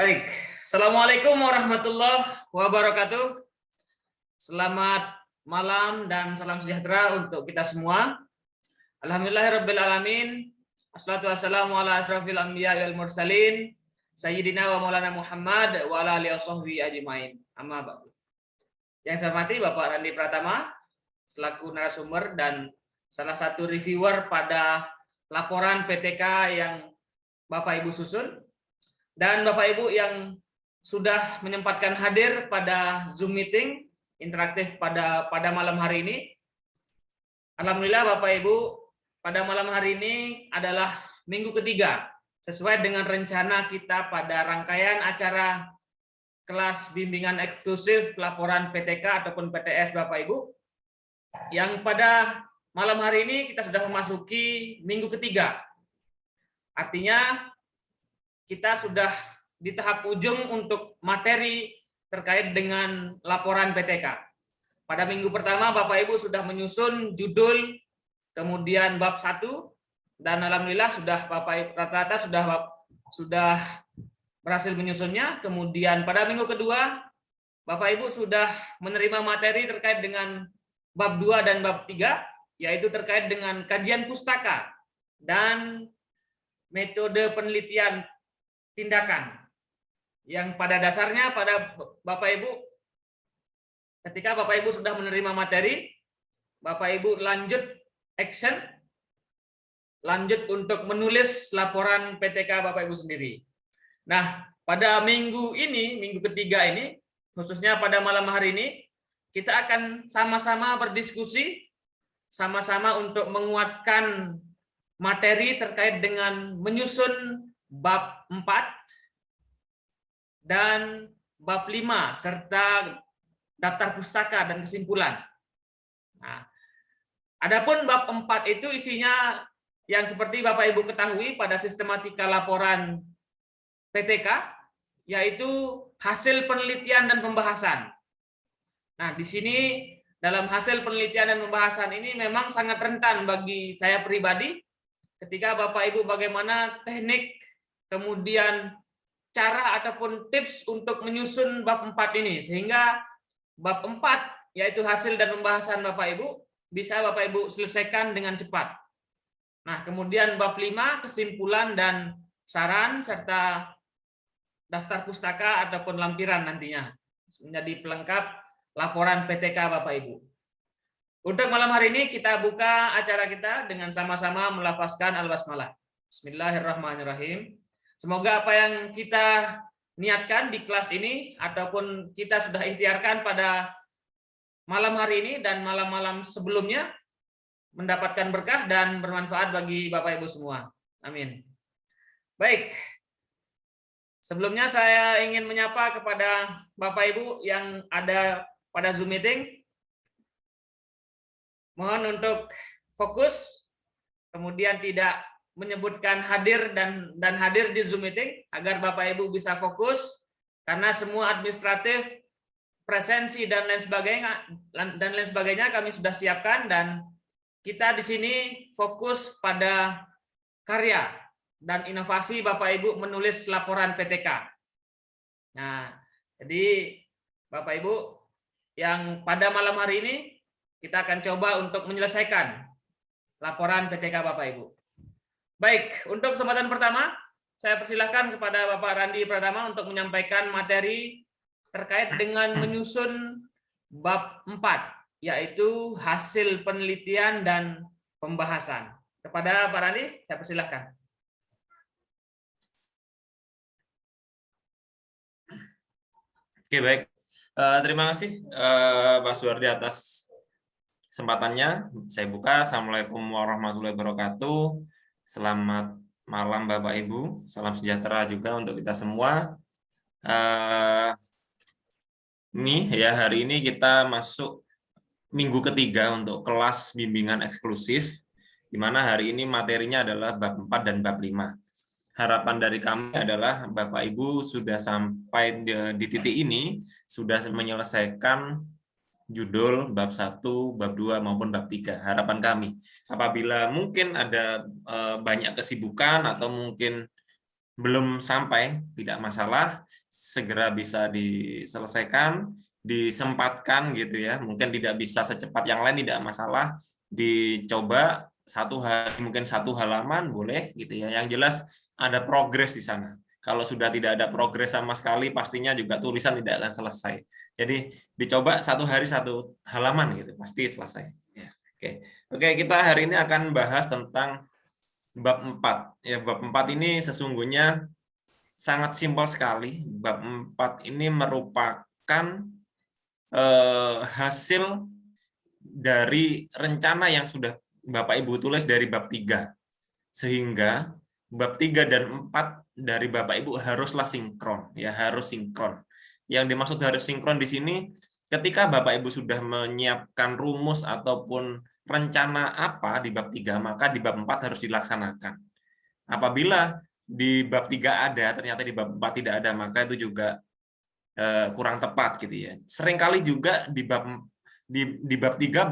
Baik, Assalamualaikum warahmatullahi wabarakatuh. Selamat malam dan salam sejahtera untuk kita semua. Alhamdulillahirrabbilalamin. Assalatu wassalamu ala asrafil anbiya wal mursalin. Sayyidina wa maulana Muhammad wa ala alihi wasahbihi ajmain. Amma ba'du. Yang saya hormati Bapak Randi Pratama, selaku narasumber dan salah satu reviewer pada laporan PTK yang Bapak Ibu susun. Dan Bapak Ibu yang sudah menyempatkan hadir pada Zoom meeting interaktif pada malam hari ini. Alhamdulillah Bapak Ibu, pada malam hari ini adalah minggu ketiga sesuai dengan rencana kita pada rangkaian acara kelas bimbingan eksklusif laporan PTK ataupun PTS Bapak Ibu. Yang pada malam hari ini kita sudah memasuki minggu ketiga. Artinya kita sudah di tahap ujung untuk materi terkait dengan laporan PTK. Pada minggu pertama Bapak Ibu sudah menyusun judul, kemudian bab 1, dan alhamdulillah sudah Bapak Ibu rata-rata sudah berhasil menyusunnya. Kemudian pada minggu kedua Bapak Ibu sudah menerima materi terkait dengan bab 2 dan bab 3, yaitu terkait dengan kajian pustaka dan metode penelitian tindakan, yang pada dasarnya pada Bapak Ibu, ketika Bapak Ibu sudah menerima materi, Bapak Ibu lanjut action, lanjut untuk menulis laporan PTK Bapak Ibu sendiri. Nah, pada minggu ini, minggu ketiga ini, khususnya pada malam hari ini, kita akan sama-sama berdiskusi, sama-sama untuk menguatkan materi terkait dengan menyusun bab 4 dan bab 5 serta daftar pustaka dan kesimpulan. Nah, adapun bab 4 itu isinya yang seperti Bapak Ibu ketahui pada sistematika laporan PTK, yaitu hasil penelitian dan pembahasan. Nah, di sini dalam hasil penelitian dan pembahasan ini memang sangat rentan bagi saya pribadi ketika Bapak Ibu bagaimana teknik, kemudian cara ataupun tips untuk menyusun bab 4 ini, sehingga bab 4 yaitu hasil dan pembahasan Bapak Ibu bisa Bapak Ibu selesaikan dengan cepat. Nah, kemudian bab 5 kesimpulan dan saran serta daftar pustaka ataupun lampiran nantinya menjadi pelengkap laporan PTK Bapak Ibu. Untuk malam hari ini kita buka acara kita dengan sama-sama melafazkan al-basmalah. Bismillahirrahmanirrahim. Semoga apa yang kita niatkan di kelas ini ataupun kita sudah ikhtiarkan pada malam hari ini dan malam-malam sebelumnya mendapatkan berkah dan bermanfaat bagi Bapak Ibu semua. Amin. Baik. Sebelumnya saya ingin menyapa kepada Bapak Ibu yang ada pada Zoom meeting. Mohon untuk fokus, kemudian tidak menyebutkan hadir dan hadir di Zoom meeting agar Bapak Ibu bisa fokus, karena semua administratif, presensi dan lain sebagainya kami sudah siapkan, dan kita di sini fokus pada karya dan inovasi Bapak Ibu menulis laporan PTK. Nah, jadi Bapak Ibu yang pada malam hari ini kita akan coba untuk menyelesaikan laporan PTK Bapak Ibu. Baik, untuk kesempatan pertama, saya persilahkan kepada Bapak Randi Pratama untuk menyampaikan materi terkait dengan menyusun bab 4, yaitu hasil penelitian dan pembahasan. Kepada Pak Randi, saya persilahkan. Oke, baik. Terima kasih Pak Suwardi atas kesempatannya. Saya buka. Assalamualaikum warahmatullahi wabarakatuh. Selamat malam Bapak Ibu. Salam sejahtera juga untuk kita semua. Hari ini kita masuk minggu ketiga untuk kelas bimbingan eksklusif, di mana hari ini materinya adalah bab 4 dan bab 5. Harapan dari kami adalah Bapak Ibu sudah sampai di titik ini, sudah menyelesaikan judul bab 1, bab 2 maupun bab 3. Harapan kami, apabila mungkin ada banyak kesibukan atau mungkin belum sampai, tidak masalah, segera bisa diselesaikan, disempatkan gitu ya. Mungkin tidak bisa secepat yang lain, tidak masalah, dicoba satu hari, mungkin satu halaman boleh gitu ya. Yang jelas ada progres di sana. Kalau sudah tidak ada progres sama sekali, pastinya juga tulisan tidak akan selesai. Jadi dicoba satu hari satu halaman gitu, pasti selesai. Ya, oke, kita hari ini akan bahas tentang bab 4. Ya, bab 4 ini sesungguhnya sangat simpel sekali. Bab 4 ini merupakan hasil dari rencana yang sudah Bapak Ibu tulis dari bab 3. Sehingga bab 3 dan 4 dari Bapak Ibu haruslah sinkron, ya harus sinkron. Yang dimaksud harus sinkron di sini ketika Bapak Ibu sudah menyiapkan rumus ataupun rencana apa di bab 3, maka di bab 4 harus dilaksanakan. Apabila di bab 3 ada, ternyata di bab 4 tidak ada, maka itu juga kurang tepat gitu ya. Seringkali juga di bab 3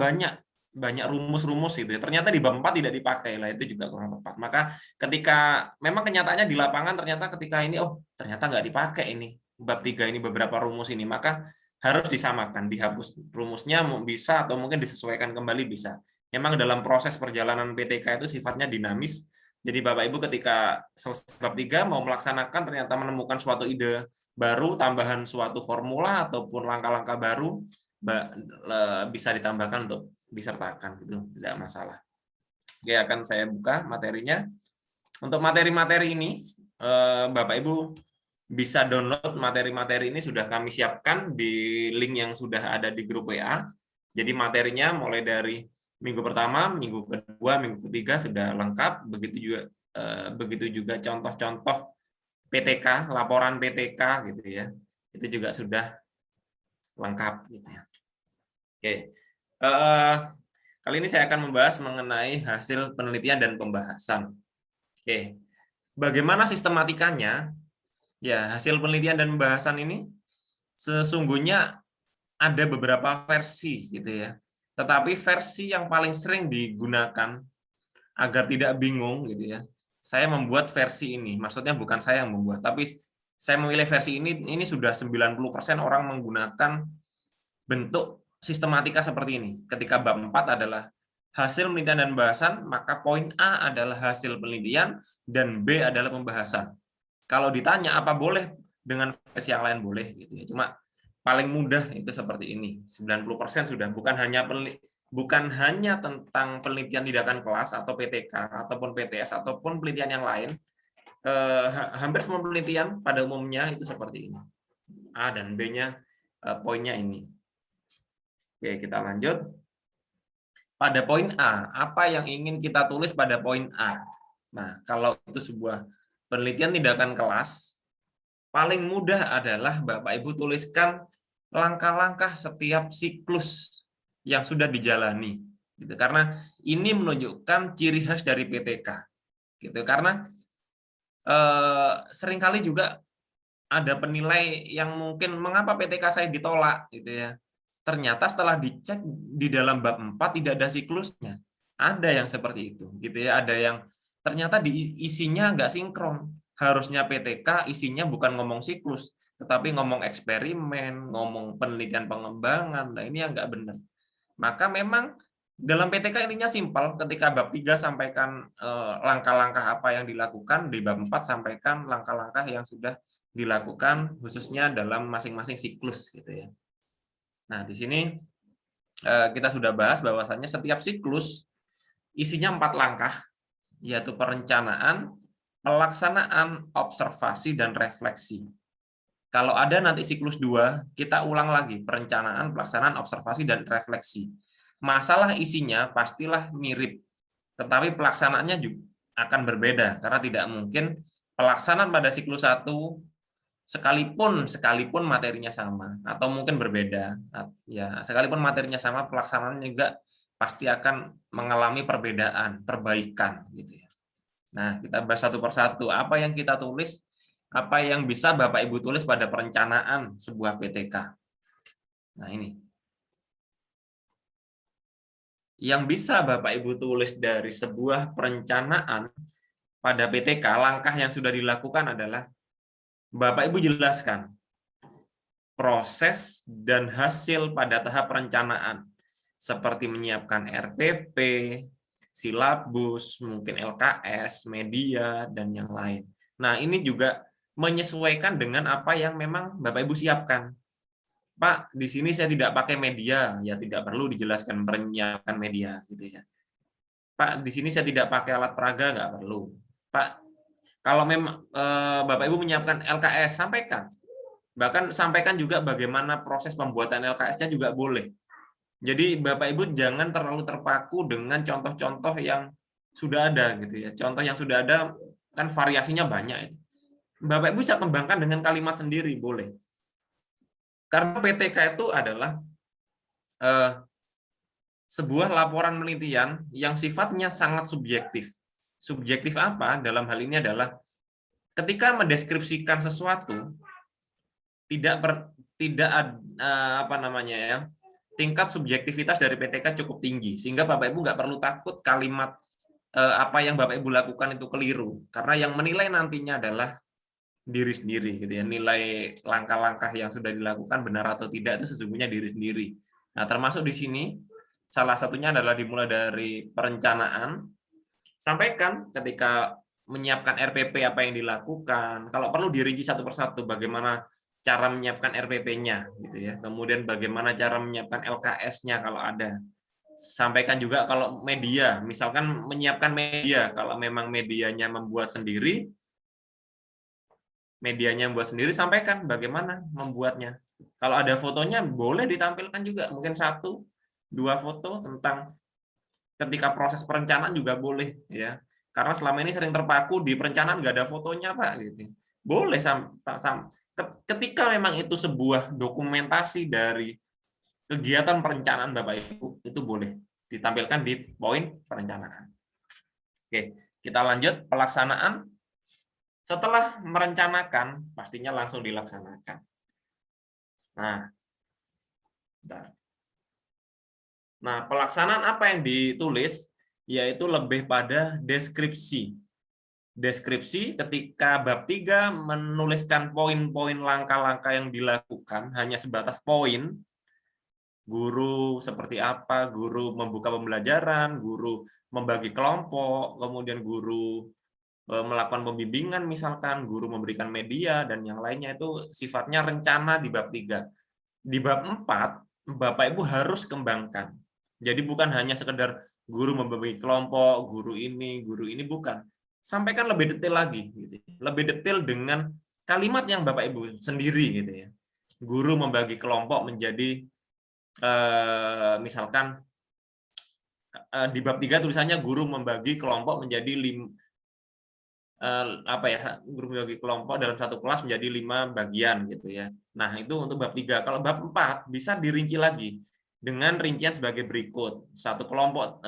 banyak rumus-rumus gitu ya. Ternyata di bab 4 tidak dipakai lah, itu juga kurang tepat. Maka ketika memang kenyataannya di lapangan ternyata ketika ini ternyata nggak dipakai ini bab 3 ini beberapa rumus ini, maka harus disamakan, dihapus rumusnya bisa atau mungkin disesuaikan kembali bisa. Memang dalam proses perjalanan PTK itu sifatnya dinamis. Jadi Bapak Ibu ketika selesai bab 3 mau melaksanakan ternyata menemukan suatu ide baru, tambahan suatu formula ataupun langkah-langkah baru bisa ditambahkan untuk disertakan, itu tidak masalah. Oke, akan saya buka materinya. Untuk materi-materi ini Bapak Ibu bisa download materi-materi ini, sudah kami siapkan di link yang sudah ada di grup WA. Jadi materinya mulai dari minggu pertama, minggu kedua, minggu ketiga sudah lengkap. Begitu juga contoh-contoh PTK, laporan PTK gitu ya. Itu juga sudah lengkap gitu ya. Oke. Kali ini saya akan membahas mengenai hasil penelitian dan pembahasan. Oke. Bagaimana sistematikanya? Ya, hasil penelitian dan pembahasan ini sesungguhnya ada beberapa versi gitu ya. Tetapi versi yang paling sering digunakan agar tidak bingung gitu ya, saya membuat versi ini. Maksudnya bukan saya yang membuat, tapi saya memilih versi ini sudah 90% orang menggunakan bentuk sistematika seperti ini. Ketika bab 4 adalah hasil penelitian dan pembahasan, maka poin A adalah hasil penelitian dan B adalah pembahasan. Kalau ditanya apa boleh dengan versi yang lain, boleh gitu ya. Cuma paling mudah itu seperti ini. 90% sudah, bukan hanya tentang penelitian tindakan kelas atau PTK ataupun PTS ataupun penelitian yang lain. Hampir semua penelitian pada umumnya itu seperti ini. A dan B-nya poinnya ini. Oke, kita lanjut. Pada poin A, apa yang ingin kita tulis pada poin A? Nah, kalau itu sebuah penelitian tindakan kelas, paling mudah adalah Bapak Ibu tuliskan langkah-langkah setiap siklus yang sudah dijalani. Gitu. Karena ini menunjukkan ciri khas dari PTK. Gitu. Karena seringkali juga ada penilai yang mungkin mengapa PTK saya ditolak gitu ya. Ternyata setelah dicek di dalam bab 4 tidak ada siklusnya. Ada yang seperti itu gitu ya, ada yang ternyata isinya nggak sinkron. Harusnya PTK isinya bukan ngomong siklus, tetapi ngomong eksperimen, ngomong penelitian pengembangan. Nah, ini yang nggak benar. Maka memang dalam PTK intinya simpel, ketika bab 3 sampaikan langkah-langkah apa yang dilakukan, di bab 4 sampaikan langkah-langkah yang sudah dilakukan khususnya dalam masing-masing siklus gitu ya. Nah, di sini kita sudah bahas bahwasannya setiap siklus isinya 4 langkah, yaitu perencanaan, pelaksanaan, observasi, dan refleksi. Kalau ada nanti siklus 2, kita ulang lagi perencanaan, pelaksanaan, observasi, dan refleksi. Masalah isinya pastilah mirip, tetapi pelaksanaannya juga akan berbeda, karena tidak mungkin pelaksanaan pada siklus 1 sekalipun materinya sama atau mungkin berbeda ya, sekalipun materinya sama, pelaksanaan juga pasti akan mengalami perbaikan gitu ya. Nah, kita bahas satu persatu apa yang kita tulis, apa yang bisa Bapak Ibu tulis pada perencanaan sebuah PTK. Nah, ini yang bisa Bapak Ibu tulis dari sebuah perencanaan pada PTK, langkah yang sudah dilakukan adalah Bapak Ibu jelaskan proses dan hasil pada tahap perencanaan, seperti menyiapkan RPP, silabus, mungkin LKS, media, dan yang lain. Nah, ini juga menyesuaikan dengan apa yang memang Bapak Ibu siapkan. Pak, di sini saya tidak pakai media, ya tidak perlu dijelaskan menyiapkan media, gitu ya. Pak, di sini saya tidak pakai alat peraga, nggak perlu. Pak, kalau memang Bapak Ibu menyiapkan LKS, sampaikan. Bahkan sampaikan juga bagaimana proses pembuatan LKS-nya juga boleh. Jadi Bapak Ibu jangan terlalu terpaku dengan contoh-contoh yang sudah ada gitu ya. Contoh yang sudah ada kan variasinya banyak itu. Bapak Ibu bisa kembangkan dengan kalimat sendiri boleh. Karena PTK itu adalah sebuah laporan penelitian yang sifatnya sangat subjektif. Subjektif apa? Dalam hal ini adalah ketika mendeskripsikan sesuatu tidak apa namanya ya, tingkat subjektivitas dari PTK cukup tinggi sehingga Bapak Ibu nggak perlu takut kalimat apa yang Bapak Ibu lakukan itu keliru, karena yang menilai nantinya adalah diri sendiri gitu ya. Nilai langkah-langkah yang sudah dilakukan benar atau tidak itu sesungguhnya diri sendiri. Nah, termasuk di sini salah satunya adalah dimulai dari perencanaan, sampaikan ketika menyiapkan RPP apa yang dilakukan, kalau perlu dirinci satu persatu bagaimana cara menyiapkan RPP-nya gitu ya. Kemudian bagaimana cara menyiapkan LKS-nya kalau ada. Sampaikan juga kalau media, misalkan menyiapkan media, kalau memang medianya membuat sendiri, sampaikan bagaimana membuatnya. Kalau ada fotonya boleh ditampilkan juga, mungkin 1-2 foto tentang ketika proses perencanaan juga boleh ya. Karena selama ini sering terpaku di perencanaan nggak ada fotonya Pak gitu. Boleh ketika memang itu sebuah dokumentasi dari kegiatan perencanaan Bapak Ibu, itu boleh ditampilkan di poin perencanaan. Oke, kita lanjut pelaksanaan. Setelah merencanakan, pastinya langsung dilaksanakan. Nah, bentar. Nah, pelaksanaan apa yang ditulis? Yaitu lebih pada deskripsi. Deskripsi ketika bab 3 menuliskan poin-poin langkah-langkah yang dilakukan hanya sebatas poin, guru seperti apa, guru membuka pembelajaran, guru membagi kelompok, kemudian guru melakukan pembimbingan misalkan, guru memberikan media, dan yang lainnya itu sifatnya rencana di bab 3. Di bab 4, Bapak Ibu harus kembangkan. Jadi bukan hanya sekedar guru membagi kelompok, guru ini, bukan. Sampaikan lebih detail lagi, gitu. Lebih detail dengan kalimat yang Bapak Ibu sendiri, gitu ya. Guru membagi kelompok menjadi, misalkan di bab 3 tulisannya guru membagi kelompok menjadi guru membagi kelompok dalam satu kelas menjadi 5 bagian, gitu ya. Nah itu untuk bab 3. Kalau bab 4 bisa dirinci lagi dengan rincian sebagai berikut. 3 kelompok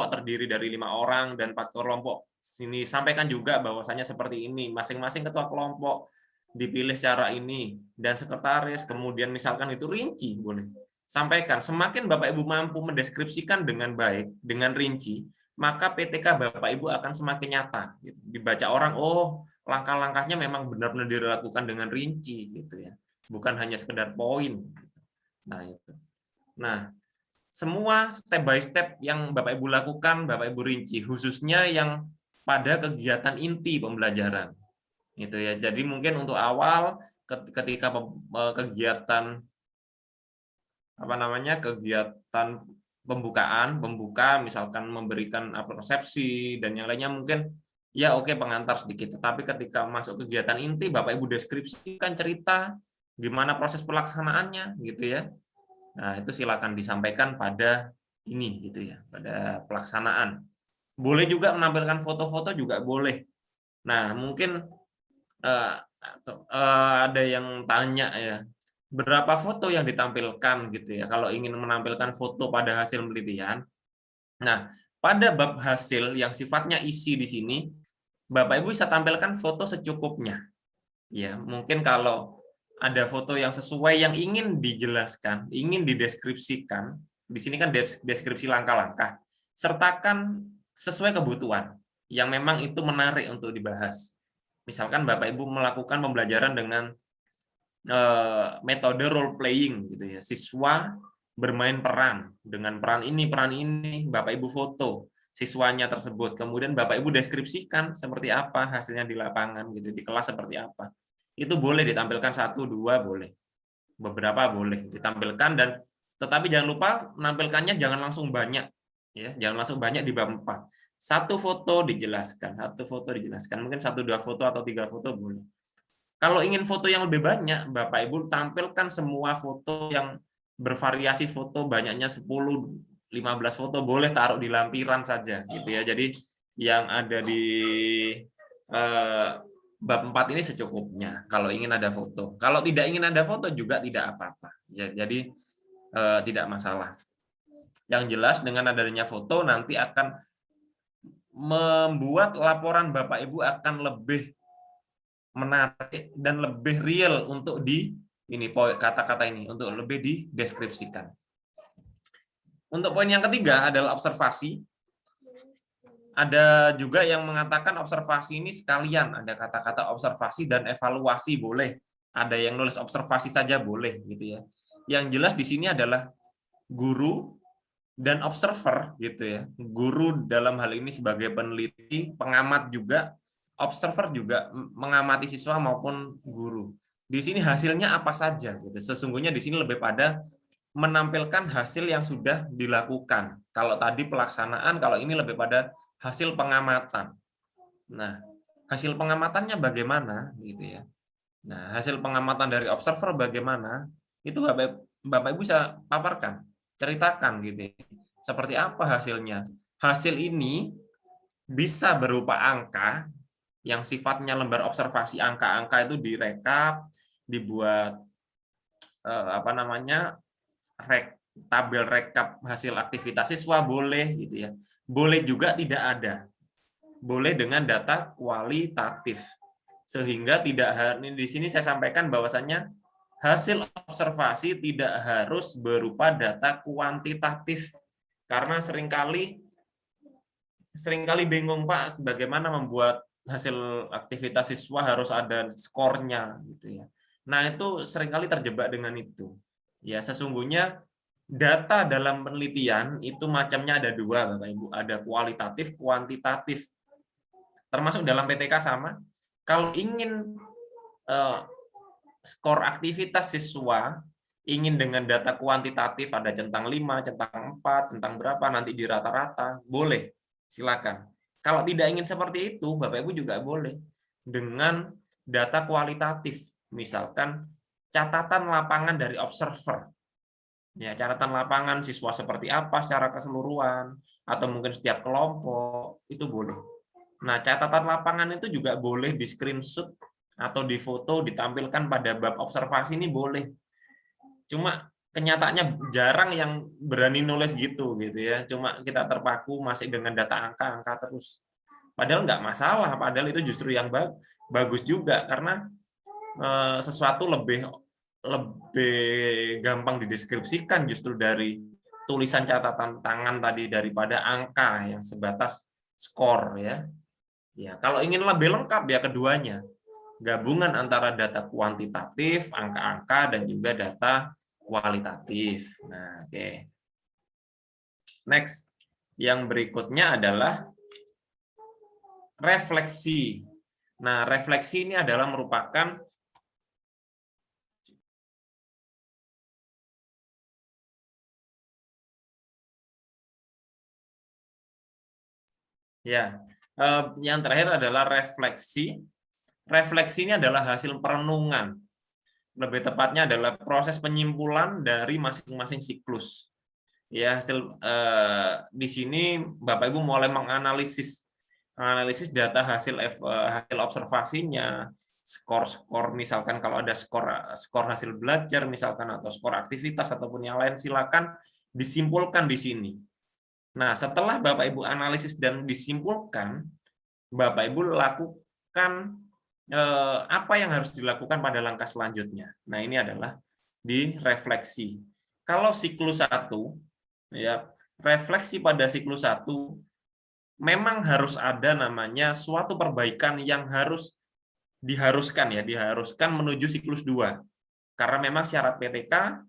terdiri dari 5 orang dan 4 kelompok. Sini sampaikan juga bahwasanya seperti ini, masing-masing ketua kelompok dipilih secara ini dan sekretaris, kemudian misalkan itu rinci boleh. Sampaikan, semakin Bapak Ibu mampu mendeskripsikan dengan baik, dengan rinci, maka PTK Bapak Ibu akan semakin nyata. Gitu. Dibaca orang, oh langkah-langkahnya memang benar-benar dilakukan dengan rinci, gitu ya, bukan hanya sekedar poin. Nah itu. Nah, semua step by step yang Bapak Ibu lakukan, Bapak Ibu rinci, khususnya yang pada kegiatan inti pembelajaran. Gitu ya. Jadi mungkin untuk awal ketika kegiatan kegiatan pembuka misalkan memberikan persepsi dan yang lainnya mungkin ya oke pengantar sedikit. Tapi ketika masuk kegiatan inti Bapak Ibu deskripsikan cerita gimana proses pelaksanaannya gitu ya. Nah, itu silakan disampaikan pada ini gitu ya, pada pelaksanaan. Boleh juga menampilkan foto-foto juga boleh. Nah, mungkin ada yang tanya ya, berapa foto yang ditampilkan gitu ya kalau ingin menampilkan foto pada hasil penelitian. Nah, pada bab hasil yang sifatnya isi di sini, Bapak Ibu bisa tampilkan foto secukupnya. Ya, mungkin kalau ada foto yang sesuai yang ingin dijelaskan, ingin dideskripsikan, di sini kan deskripsi langkah-langkah, sertakan sesuai kebutuhan. yang memang itu menarik untuk dibahas. Misalkan Bapak Ibu melakukan pembelajaran dengan metode role playing gitu ya. Siswa bermain peran dengan peran ini, Bapak Ibu foto siswanya tersebut. Kemudian Bapak Ibu deskripsikan seperti apa hasilnya di lapangan gitu, di kelas seperti apa. Itu boleh ditampilkan 1, 2 boleh. Beberapa boleh ditampilkan, dan tetapi jangan lupa menampilkannya jangan langsung banyak ya, jangan langsung banyak di bab 4. Satu foto dijelaskan, mungkin 1, 2 foto atau 3 foto boleh. Kalau ingin foto yang lebih banyak, Bapak Ibu tampilkan semua foto yang bervariasi foto, banyaknya 10, 15 foto, boleh taruh di lampiran saja gitu ya. Jadi yang ada di bab 4 ini secukupnya kalau ingin ada foto. Kalau tidak ingin ada foto juga tidak apa-apa. Jadi tidak masalah. Yang jelas dengan adanya foto nanti akan membuat laporan Bapak Ibu akan lebih menarik dan lebih real untuk kata-kata ini untuk lebih dideskripsikan. Untuk poin yang ketiga adalah observasi. Ada juga yang mengatakan observasi ini sekalian, ada kata-kata observasi dan evaluasi boleh. Ada yang nulis observasi saja boleh gitu ya. Yang jelas di sini adalah guru dan observer gitu ya. Guru dalam hal ini sebagai peneliti, pengamat juga, observer juga mengamati siswa maupun guru. Di sini hasilnya apa saja gitu. Sesungguhnya di sini lebih pada menampilkan hasil yang sudah dilakukan. Kalau tadi pelaksanaan, kalau ini lebih pada hasil pengamatan. Nah, hasil pengamatannya bagaimana gitu ya. Nah, hasil pengamatan dari observer bagaimana? Itu Bapak Ibu bisa paparkan, ceritakan gitu ya. Seperti apa hasilnya? Hasil ini bisa berupa angka yang sifatnya lembar observasi, angka-angka itu direkap, dibuat tabel rekap hasil aktivitas siswa boleh gitu ya. Boleh juga tidak ada. Boleh dengan data kualitatif. Sehingga di sini saya sampaikan bahwasannya hasil observasi tidak harus berupa data kuantitatif. Karena seringkali bingung Pak bagaimana membuat hasil aktivitas siswa harus ada skornya gitu ya. Nah, itu seringkali terjebak dengan itu. Ya, sesungguhnya data dalam penelitian itu macamnya ada 2 Bapak Ibu, ada kualitatif, kuantitatif. Termasuk dalam PTK sama. Kalau ingin skor aktivitas siswa, ingin dengan data kuantitatif ada centang 5, centang 4, centang berapa nanti di rata-rata, boleh. Silakan. Kalau tidak ingin seperti itu, Bapak Ibu juga boleh dengan data kualitatif. Misalkan catatan lapangan dari observer. Ya, catatan lapangan siswa seperti apa secara keseluruhan atau mungkin setiap kelompok itu boleh. Nah, catatan lapangan itu juga boleh di screenshot atau di foto ditampilkan pada bab observasi ini boleh. Cuma kenyataannya jarang yang berani nulis gitu ya. Cuma kita terpaku masih dengan data angka terus. Padahal nggak masalah, padahal itu justru yang bagus juga karena sesuatu lebih gampang dideskripsikan justru dari tulisan catatan tangan tadi daripada angka yang sebatas skor ya. Ya, kalau ingin lebih lengkap ya keduanya. Gabungan antara data kuantitatif, angka-angka dan juga data kualitatif. Nah, oke. Next. Yang berikutnya adalah refleksi. Nah, refleksi ini adalah merupakan yang terakhir adalah refleksi. Refleksi ini adalah hasil perenungan. Lebih tepatnya adalah proses penyimpulan dari masing-masing siklus. Ya, di sini Bapak Ibu mulai menganalisis data hasil observasinya, skor misalkan kalau ada skor hasil belajar misalkan atau skor aktivitas ataupun yang lain silakan disimpulkan di sini. Nah, setelah Bapak Ibu analisis dan disimpulkan, Bapak Ibu lakukan apa yang harus dilakukan pada langkah selanjutnya. Nah, ini adalah direfleksi. Kalau siklus 1, ya, refleksi pada siklus 1 memang harus ada namanya suatu perbaikan yang diharuskan menuju siklus 2. Karena memang syarat PTK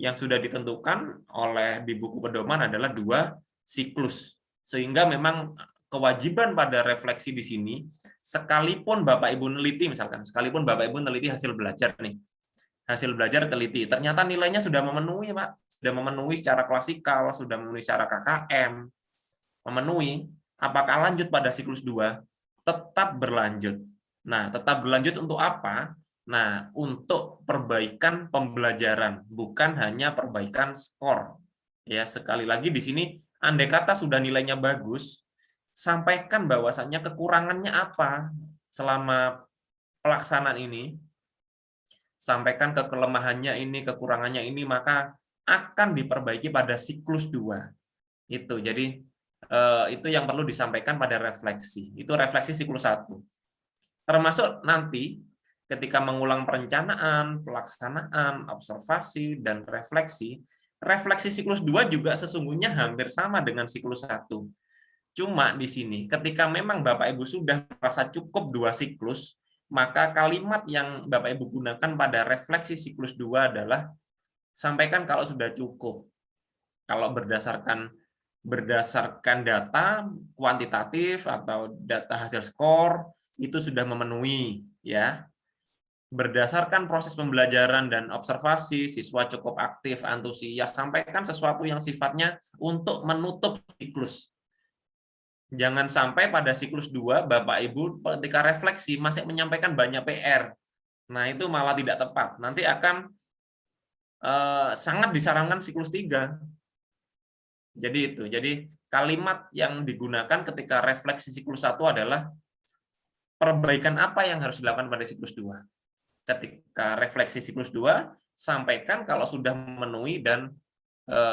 yang sudah ditentukan oleh di buku pedoman adalah 2 siklus. Sehingga memang kewajiban pada refleksi di sini, sekalipun Bapak Ibu neliti misalkan, sekalipun Bapak Ibu neliti hasil belajar nih. Hasil belajar teliti, ternyata nilainya sudah memenuhi, Pak. Sudah memenuhi secara klasikal, sudah memenuhi secara KKM, memenuhi, apakah lanjut pada siklus 2? Tetap berlanjut. Nah, tetap berlanjut untuk apa? Nah, untuk perbaikan pembelajaran, bukan hanya perbaikan skor. Ya, sekali lagi di sini, andai kata sudah nilainya bagus, sampaikan bahwasannya kekurangannya apa selama pelaksanaan ini, sampaikan ke kelemahannya ini, kekurangannya ini, maka akan diperbaiki pada siklus 2. Itu, jadi itu yang perlu disampaikan pada refleksi. Itu refleksi siklus 1. Termasuk nanti ketika mengulang perencanaan, pelaksanaan, observasi, dan refleksi, refleksi siklus 2 juga sesungguhnya hampir sama dengan siklus 1. Cuma di sini, ketika memang Bapak Ibu sudah merasa cukup 2 siklus, maka kalimat yang Bapak Ibu gunakan pada refleksi siklus 2 adalah sampaikan kalau sudah cukup. Kalau berdasarkan data kuantitatif atau data hasil skor itu sudah memenuhi, ya. Berdasarkan proses pembelajaran dan observasi, siswa cukup aktif, antusias, sampaikan sesuatu yang sifatnya untuk menutup siklus. Jangan sampai pada siklus 2 Bapak Ibu ketika refleksi masih menyampaikan banyak PR. Nah, itu malah tidak tepat. Nanti akan sangat disarankan siklus 3. Jadi itu. Jadi kalimat yang digunakan ketika refleksi siklus 1 adalah perbaikan apa yang harus dilakukan pada siklus 2. Ketika refleksi siklus 2, sampaikan kalau sudah memenuhi dan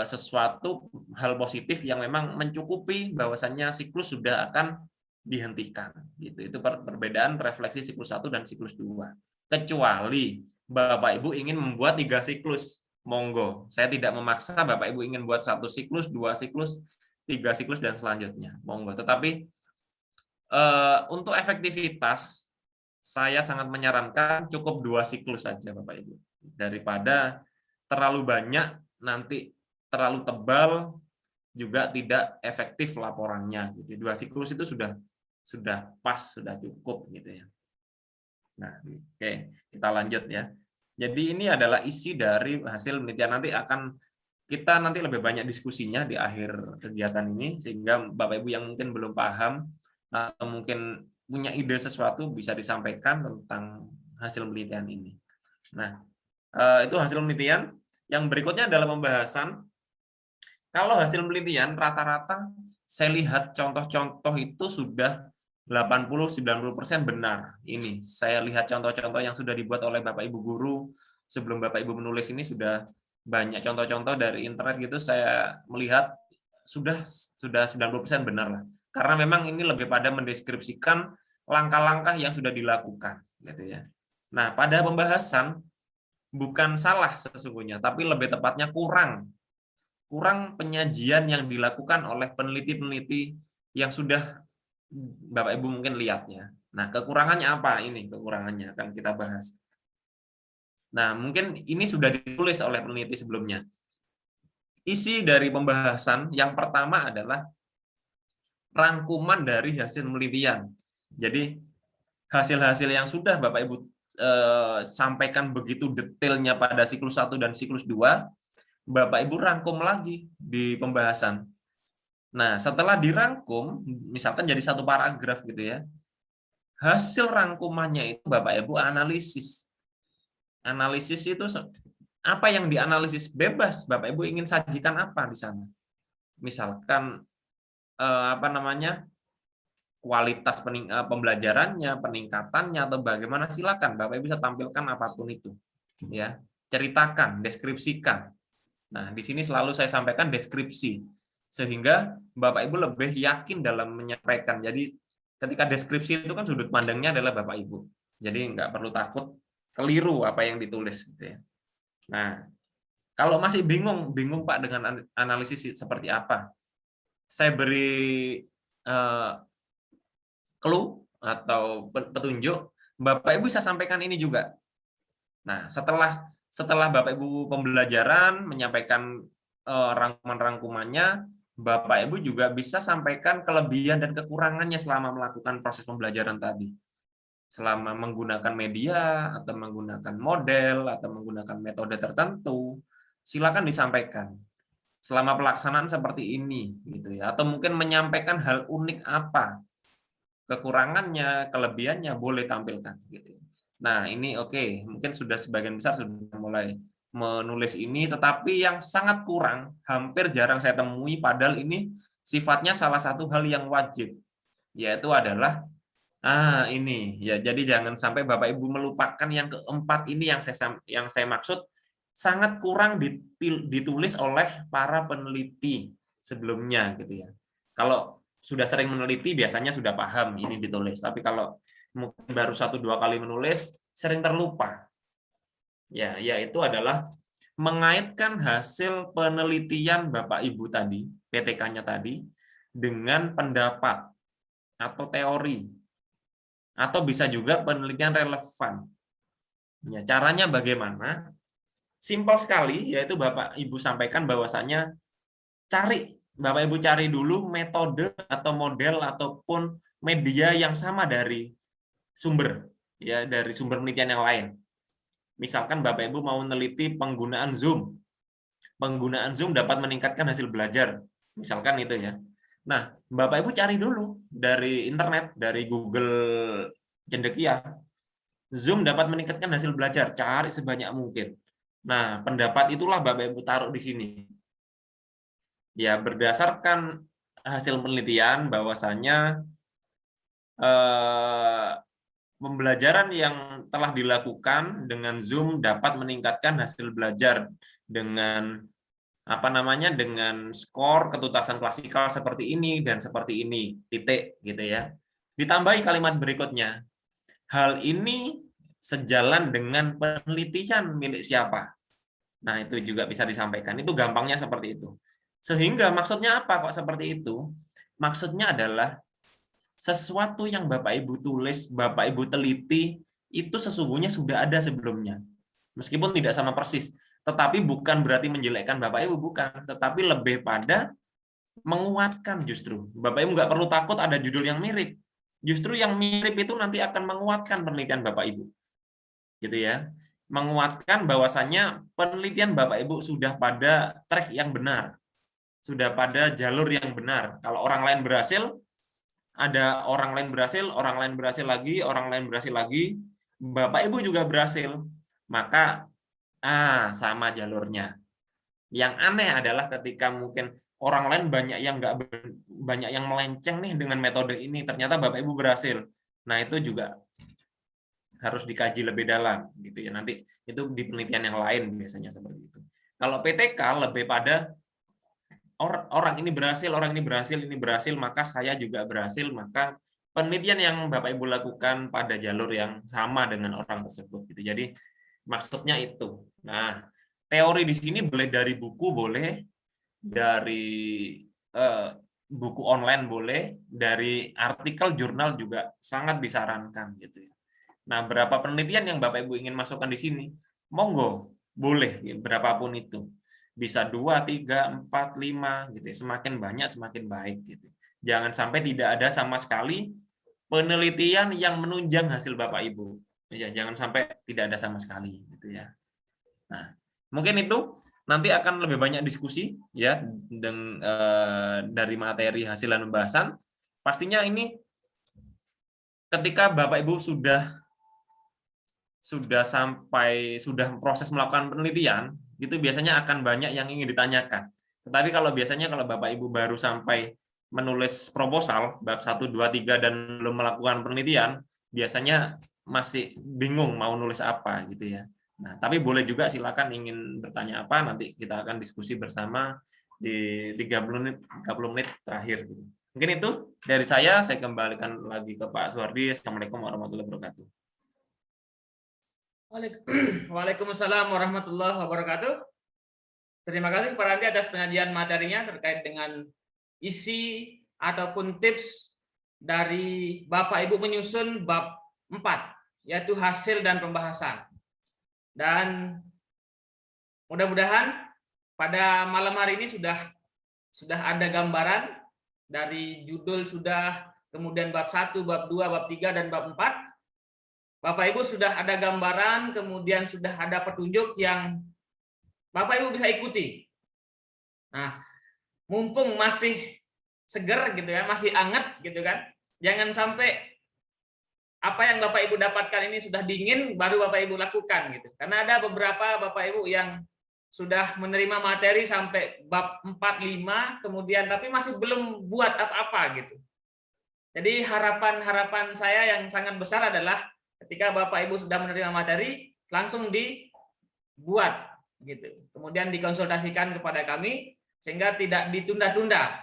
sesuatu hal positif yang memang mencukupi bahwasannya siklus sudah akan dihentikan. Itu perbedaan refleksi siklus 1 dan siklus 2. Kecuali Bapak Ibu ingin membuat 3 siklus. Monggo, saya tidak memaksa Bapak Ibu ingin buat 1 siklus, 2 siklus, 3 siklus, dan selanjutnya. Monggo, tetapi untuk efektivitas, saya sangat menyarankan cukup 2 siklus saja Bapak Ibu. Daripada terlalu banyak, nanti terlalu tebal, juga tidak efektif laporannya. 2 siklus itu sudah pas, sudah cukup gitu ya. Nah, oke, kita lanjut ya. Jadi ini adalah isi dari hasil penelitian. Kita nanti lebih banyak diskusinya di akhir kegiatan ini, sehingga Bapak Ibu yang mungkin belum paham atau mungkin punya ide sesuatu bisa disampaikan tentang hasil penelitian ini. Nah, itu hasil penelitian. Yang berikutnya adalah pembahasan. Kalau hasil penelitian rata-rata saya lihat contoh-contoh itu sudah 80-90% benar. Ini saya lihat contoh-contoh yang sudah dibuat oleh Bapak Ibu guru sebelum Bapak Ibu menulis ini, sudah banyak contoh-contoh dari internet gitu, saya melihat sudah 90% benar lah. Karena memang ini lebih pada mendeskripsikan langkah-langkah yang sudah dilakukan gitu ya. Nah, pada pembahasan bukan salah sesungguhnya, tapi lebih tepatnya kurang penyajian yang dilakukan oleh peneliti-peneliti yang sudah Bapak Ibu mungkin lihatnya. Nah, kekurangannya apa? Ini kekurangannya akan kita bahas. Nah, mungkin ini sudah ditulis oleh peneliti sebelumnya. Isi dari pembahasan yang pertama adalah rangkuman dari hasil penelitian. Jadi, hasil-hasil yang sudah Bapak Ibu sampaikan begitu detailnya pada siklus 1 dan siklus 2, Bapak Ibu rangkum lagi di pembahasan. Nah, setelah dirangkum, misalkan jadi 1 paragraf gitu ya, hasil rangkumannya itu Bapak Ibu analisis. Analisis itu apa yang dianalisis, bebas. Bapak Ibu ingin sajikan apa di sana. Misalkan kualitas pembelajarannya, peningkatannya, atau bagaimana, silakan Bapak Ibu bisa tampilkan apapun itu. Ya, ceritakan, deskripsikan. Nah, di sini selalu saya sampaikan deskripsi, sehingga Bapak Ibu lebih yakin dalam menyampaikan. Jadi ketika deskripsi itu kan sudut pandangnya adalah Bapak Ibu. Jadi nggak perlu takut keliru apa yang ditulis gitu ya. Nah, kalau masih bingung Pak dengan analisis seperti apa, saya beri clue atau petunjuk, Bapak Ibu bisa sampaikan ini juga. Nah, setelah Bapak Ibu pembelajaran menyampaikan rangkuman-rangkumannya, Bapak Ibu juga bisa sampaikan kelebihan dan kekurangannya selama melakukan proses pembelajaran tadi. Selama menggunakan media atau menggunakan model atau menggunakan metode tertentu, silakan disampaikan. Selama pelaksanaan seperti ini gitu ya, atau mungkin menyampaikan hal unik apa, kekurangannya, kelebihannya boleh tampilkan gitu. Nah, ini oke, mungkin sudah sebagian besar sudah mulai menulis ini, tetapi yang sangat kurang, hampir jarang saya temui, padahal ini sifatnya salah satu hal yang wajib, yaitu adalah ini ya. Jadi jangan sampai Bapak Ibu melupakan yang keempat ini, yang saya maksud sangat kurang ditulis oleh para peneliti sebelumnya gitu ya. Kalau sudah sering meneliti biasanya sudah paham ini ditulis, tapi kalau mungkin baru 1-2 kali menulis sering terlupa. Ya, yaitu adalah mengaitkan hasil penelitian Bapak Ibu tadi, PTK-nya tadi, dengan pendapat atau teori, atau bisa juga penelitian relevan. Ya, caranya bagaimana? Simpel sekali, yaitu Bapak Ibu sampaikan bahwasannya Bapak Ibu cari dulu metode atau model ataupun media yang sama dari sumber, ya, dari sumber penelitian yang lain. Misalkan Bapak Ibu mau meneliti penggunaan Zoom. Penggunaan Zoom dapat meningkatkan hasil belajar. Misalkan itu ya. Nah, Bapak Ibu cari dulu dari internet, dari Google Cendekia. Zoom dapat meningkatkan hasil belajar, cari sebanyak mungkin. Nah, pendapat itulah Bapak Ibu taruh di sini. Ya, berdasarkan hasil penelitian bahwasannya pembelajaran yang telah dilakukan dengan Zoom dapat meningkatkan hasil belajar dengan dengan skor ketuntasan klasikal seperti ini dan seperti ini, titik gitu ya. Ditambahi kalimat berikutnya. Hal ini sejalan dengan penelitian milik siapa. Nah, itu juga bisa disampaikan. Itu gampangnya seperti itu. Sehingga maksudnya apa kok seperti itu? Maksudnya adalah sesuatu yang Bapak Ibu tulis, Bapak Ibu teliti, itu sesungguhnya sudah ada sebelumnya. Meskipun tidak sama persis, tetapi bukan berarti menjelekkan Bapak Ibu, bukan. Tetapi lebih pada menguatkan justru. Bapak Ibu nggak perlu takut ada judul yang mirip. Justru yang mirip itu nanti akan menguatkan penelitian Bapak Ibu. Gitu ya. Menguatkan bahwasannya penelitian Bapak Ibu sudah pada track yang benar. Sudah pada jalur yang benar. Kalau orang lain berhasil, ada orang lain berhasil, orang lain berhasil lagi, orang lain berhasil lagi, Bapak Ibu juga berhasil, maka sama jalurnya. Yang aneh adalah ketika mungkin orang lain banyak yang melenceng nih dengan metode ini, ternyata Bapak Ibu berhasil. Nah, itu juga harus dikaji lebih dalam gitu ya. Nanti itu di penelitian yang lain biasanya seperti itu. Kalau PTK lebih pada orang ini berhasil, maka saya juga berhasil, maka penelitian yang Bapak Ibu lakukan pada jalur yang sama dengan orang tersebut gitu. Jadi maksudnya itu. Nah, teori di sini boleh dari buku, boleh dari buku online, boleh dari artikel jurnal juga sangat disarankan gitu ya. Nah, berapa penelitian yang Bapak Ibu ingin masukkan di sini? Monggo, boleh ya, berapapun itu. Bisa 2, 3, 4, 5 gitu ya. Semakin banyak semakin baik gitu. Jangan sampai tidak ada sama sekali penelitian yang menunjang hasil Bapak Ibu. Ya, jangan sampai tidak ada sama sekali gitu ya. Nah, mungkin itu nanti akan lebih banyak diskusi ya dari materi hasilan pembahasan. Pastinya ini ketika Bapak Ibu sudah proses melakukan penelitian, itu biasanya akan banyak yang ingin ditanyakan. Tetapi kalau Bapak Ibu baru sampai menulis proposal bab 1, 2, 3 dan belum melakukan penelitian, biasanya masih bingung mau nulis apa gitu ya. Nah, tapi boleh juga silakan ingin bertanya apa, nanti kita akan diskusi bersama di 30 menit terakhir gitu. Mungkin itu dari saya kembalikan lagi ke Pak Suhardi. Assalamualaikum warahmatullahi wabarakatuh. Waalaikumsalam warahmatullahi wabarakatuh. Terima kasih Pak Randi atas penyajian materinya terkait dengan isi ataupun tips dari Bapak Ibu menyusun bab 4, yaitu hasil dan pembahasan. Dan mudah-mudahan pada malam hari ini sudah ada gambaran dari judul sudah, kemudian bab 1, bab 2, bab 3, dan bab 4. Bapak Ibu sudah ada gambaran, kemudian sudah ada petunjuk yang Bapak Ibu bisa ikuti. Nah, mumpung masih seger gitu ya, masih anget gitu kan. Jangan sampai apa yang Bapak Ibu dapatkan ini sudah dingin baru Bapak Ibu lakukan gitu. Karena ada beberapa Bapak Ibu yang sudah menerima materi sampai bab 4, 5, kemudian tapi masih belum buat apa-apa gitu. Jadi harapan saya yang sangat besar adalah ketika Bapak Ibu sudah menerima materi, langsung dibuat gitu. Kemudian dikonsultasikan kepada kami sehingga tidak ditunda-tunda.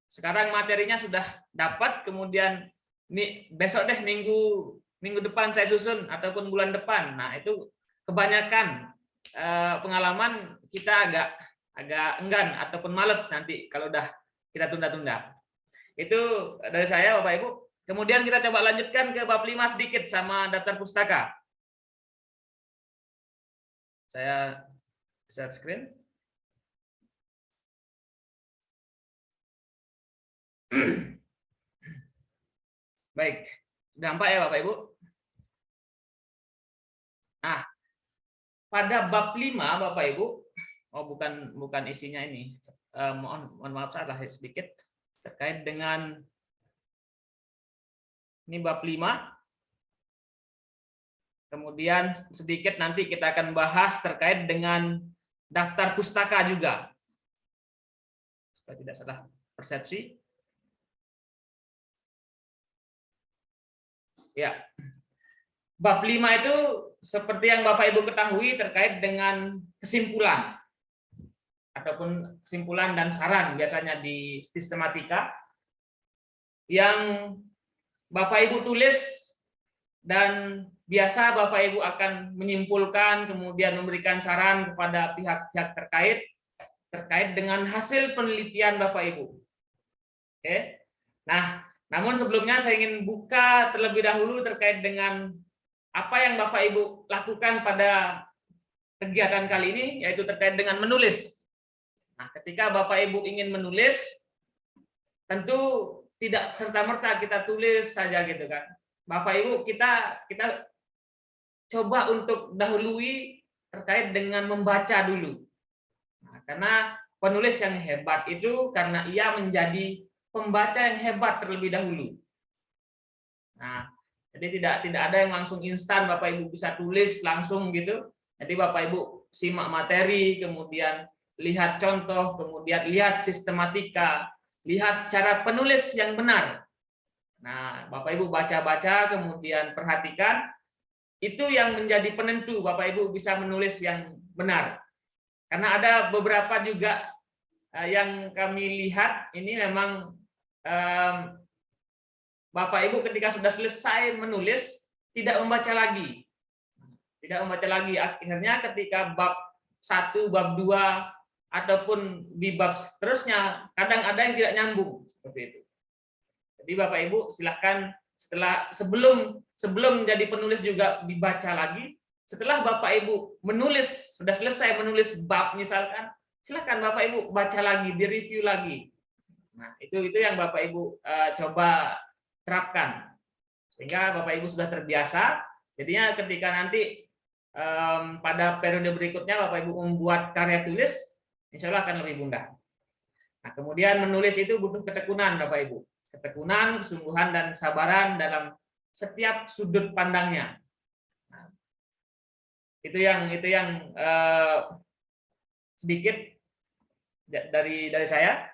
Sekarang materinya sudah dapat, kemudian besok deh minggu depan saya susun ataupun bulan depan. Nah, itu kebanyakan pengalaman kita agak enggan ataupun males nanti kalau udah kita tunda-tunda. Itu dari saya Bapak Ibu. Kemudian kita coba lanjutkan ke bab 5 sedikit sama daftar pustaka. Saya share screen. Baik, sudah nampak ya Bapak Ibu? Nah, pada bab 5 Bapak Ibu, bukan isinya ini. Mohon maaf salah sedikit terkait dengan ini bab 5. Kemudian sedikit nanti kita akan bahas terkait dengan daftar pustaka juga. Supaya tidak salah persepsi. Ya. Bab 5 itu seperti yang Bapak Ibu ketahui terkait dengan kesimpulan ataupun kesimpulan dan saran biasanya di sistematika yang Bapak Ibu tulis dan biasa Bapak Ibu akan menyimpulkan kemudian memberikan saran kepada pihak-pihak terkait dengan hasil penelitian Bapak Ibu. Oke. Nah, namun sebelumnya saya ingin buka terlebih dahulu terkait dengan apa yang Bapak Ibu lakukan pada kegiatan kali ini, yaitu terkait dengan menulis. Nah, ketika Bapak Ibu ingin menulis, tentu tidak serta-merta kita tulis saja gitu kan. Bapak Ibu, kita coba untuk dahului terkait dengan membaca dulu. Nah, karena penulis yang hebat itu karena ia menjadi pembaca yang hebat terlebih dahulu. Nah, jadi tidak ada yang langsung instan Bapak Ibu bisa tulis langsung gitu. Jadi Bapak Ibu simak materi, kemudian lihat contoh, kemudian lihat sistematika, lihat cara penulis yang benar. Nah, Bapak Ibu baca-baca, kemudian perhatikan, itu yang menjadi penentu Bapak Ibu bisa menulis yang benar. Karena ada beberapa juga yang kami lihat, ini memang Bapak Ibu ketika sudah selesai menulis, tidak membaca lagi. Tidak membaca lagi, akhirnya ketika bab 1, bab 2, ataupun di bab seterusnya, kadang ada yang tidak nyambung seperti itu. Jadi Bapak Ibu silahkan sebelum jadi penulis juga dibaca lagi. Setelah Bapak Ibu menulis, sudah selesai menulis bab misalkan, silahkan Bapak Ibu baca lagi, direview lagi. Nah, itu yang Bapak Ibu coba terapkan sehingga Bapak Ibu sudah terbiasa. Jadinya ketika nanti pada periode berikutnya Bapak Ibu membuat karya tulis, insya Allah akan lebih mudah. Nah, kemudian menulis itu butuh ketekunan Bapak Ibu, ketekunan, kesungguhan dan kesabaran dalam setiap sudut pandangnya. Nah, itu yang sedikit dari saya.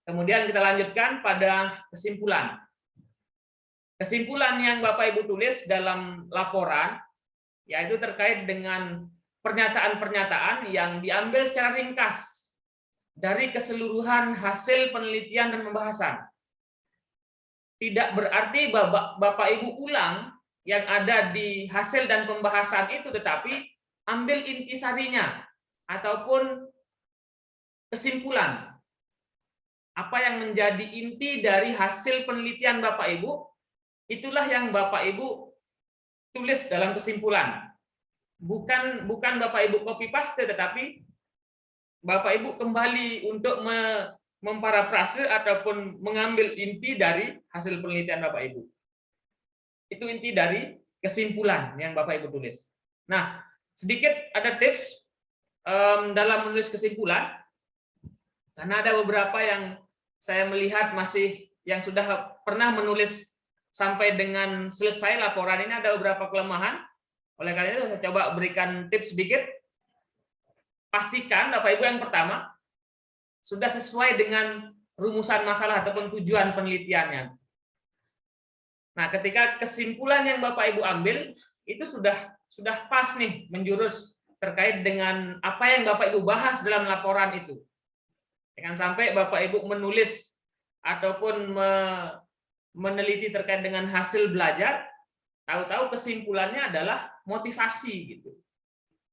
Kemudian kita lanjutkan pada kesimpulan. Kesimpulan yang Bapak Ibu tulis dalam laporan yaitu terkait dengan pernyataan-pernyataan yang diambil secara ringkas dari keseluruhan hasil penelitian dan pembahasan. Tidak berarti Bapak Ibu ulang yang ada di hasil dan pembahasan itu, tetapi ambil intisarinya ataupun kesimpulan. apa yang menjadi inti dari hasil penelitian Bapak Ibu, itulah yang Bapak Ibu tulis dalam kesimpulan. Bukan Bapak Ibu copy paste, tetapi Bapak Ibu kembali untuk memparafrase ataupun mengambil inti dari hasil penelitian Bapak Ibu. Itu inti dari kesimpulan yang Bapak Ibu tulis. Nah, sedikit ada tips dalam menulis kesimpulan, karena ada beberapa yang saya melihat masih yang sudah pernah menulis sampai dengan selesai laporan ini ada beberapa kelemahan. Oleh karena itu saya coba berikan tips sedikit. Pastikan Bapak Ibu yang pertama sudah sesuai dengan rumusan masalah ataupun tujuan penelitiannya. Nah, ketika kesimpulan yang Bapak Ibu ambil itu sudah pas nih menjurus terkait dengan apa yang Bapak Ibu bahas dalam laporan itu. Jangan sampai Bapak Ibu menulis ataupun meneliti terkait dengan hasil belajar, tahu-tahu kesimpulannya adalah motivasi gitu.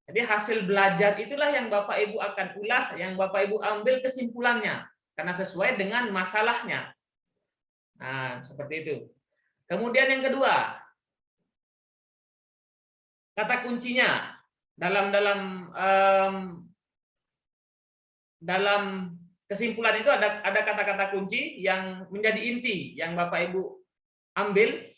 Jadi hasil belajar itulah yang Bapak Ibu akan ulas, yang Bapak Ibu ambil kesimpulannya, karena sesuai dengan masalahnya. Nah, seperti itu. Kemudian yang kedua, kata kuncinya dalam kesimpulan itu ada kata-kata kunci yang menjadi inti yang Bapak Ibu ambil,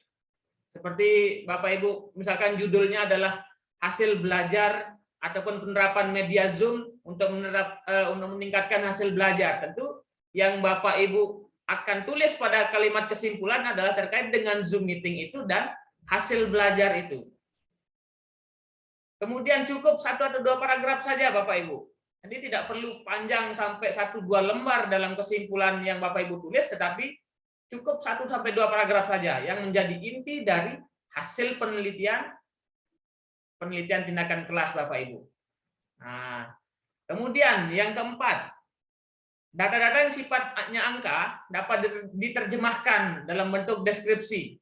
seperti Bapak Ibu misalkan judulnya adalah hasil belajar ataupun penerapan media Zoom untuk meningkatkan hasil belajar. Tentu yang Bapak Ibu akan tulis pada kalimat kesimpulan adalah terkait dengan Zoom meeting itu dan hasil belajar itu. Kemudian cukup 1 atau 2 paragraf saja Bapak Ibu. Jadi tidak perlu panjang sampai 1-2 lembar dalam kesimpulan yang Bapak Ibu tulis, tetapi cukup 1-2 paragraf saja yang menjadi inti dari hasil penelitian tindakan kelas Bapak Ibu. Nah, kemudian yang keempat, data-data yang sifatnya angka dapat diterjemahkan dalam bentuk deskripsi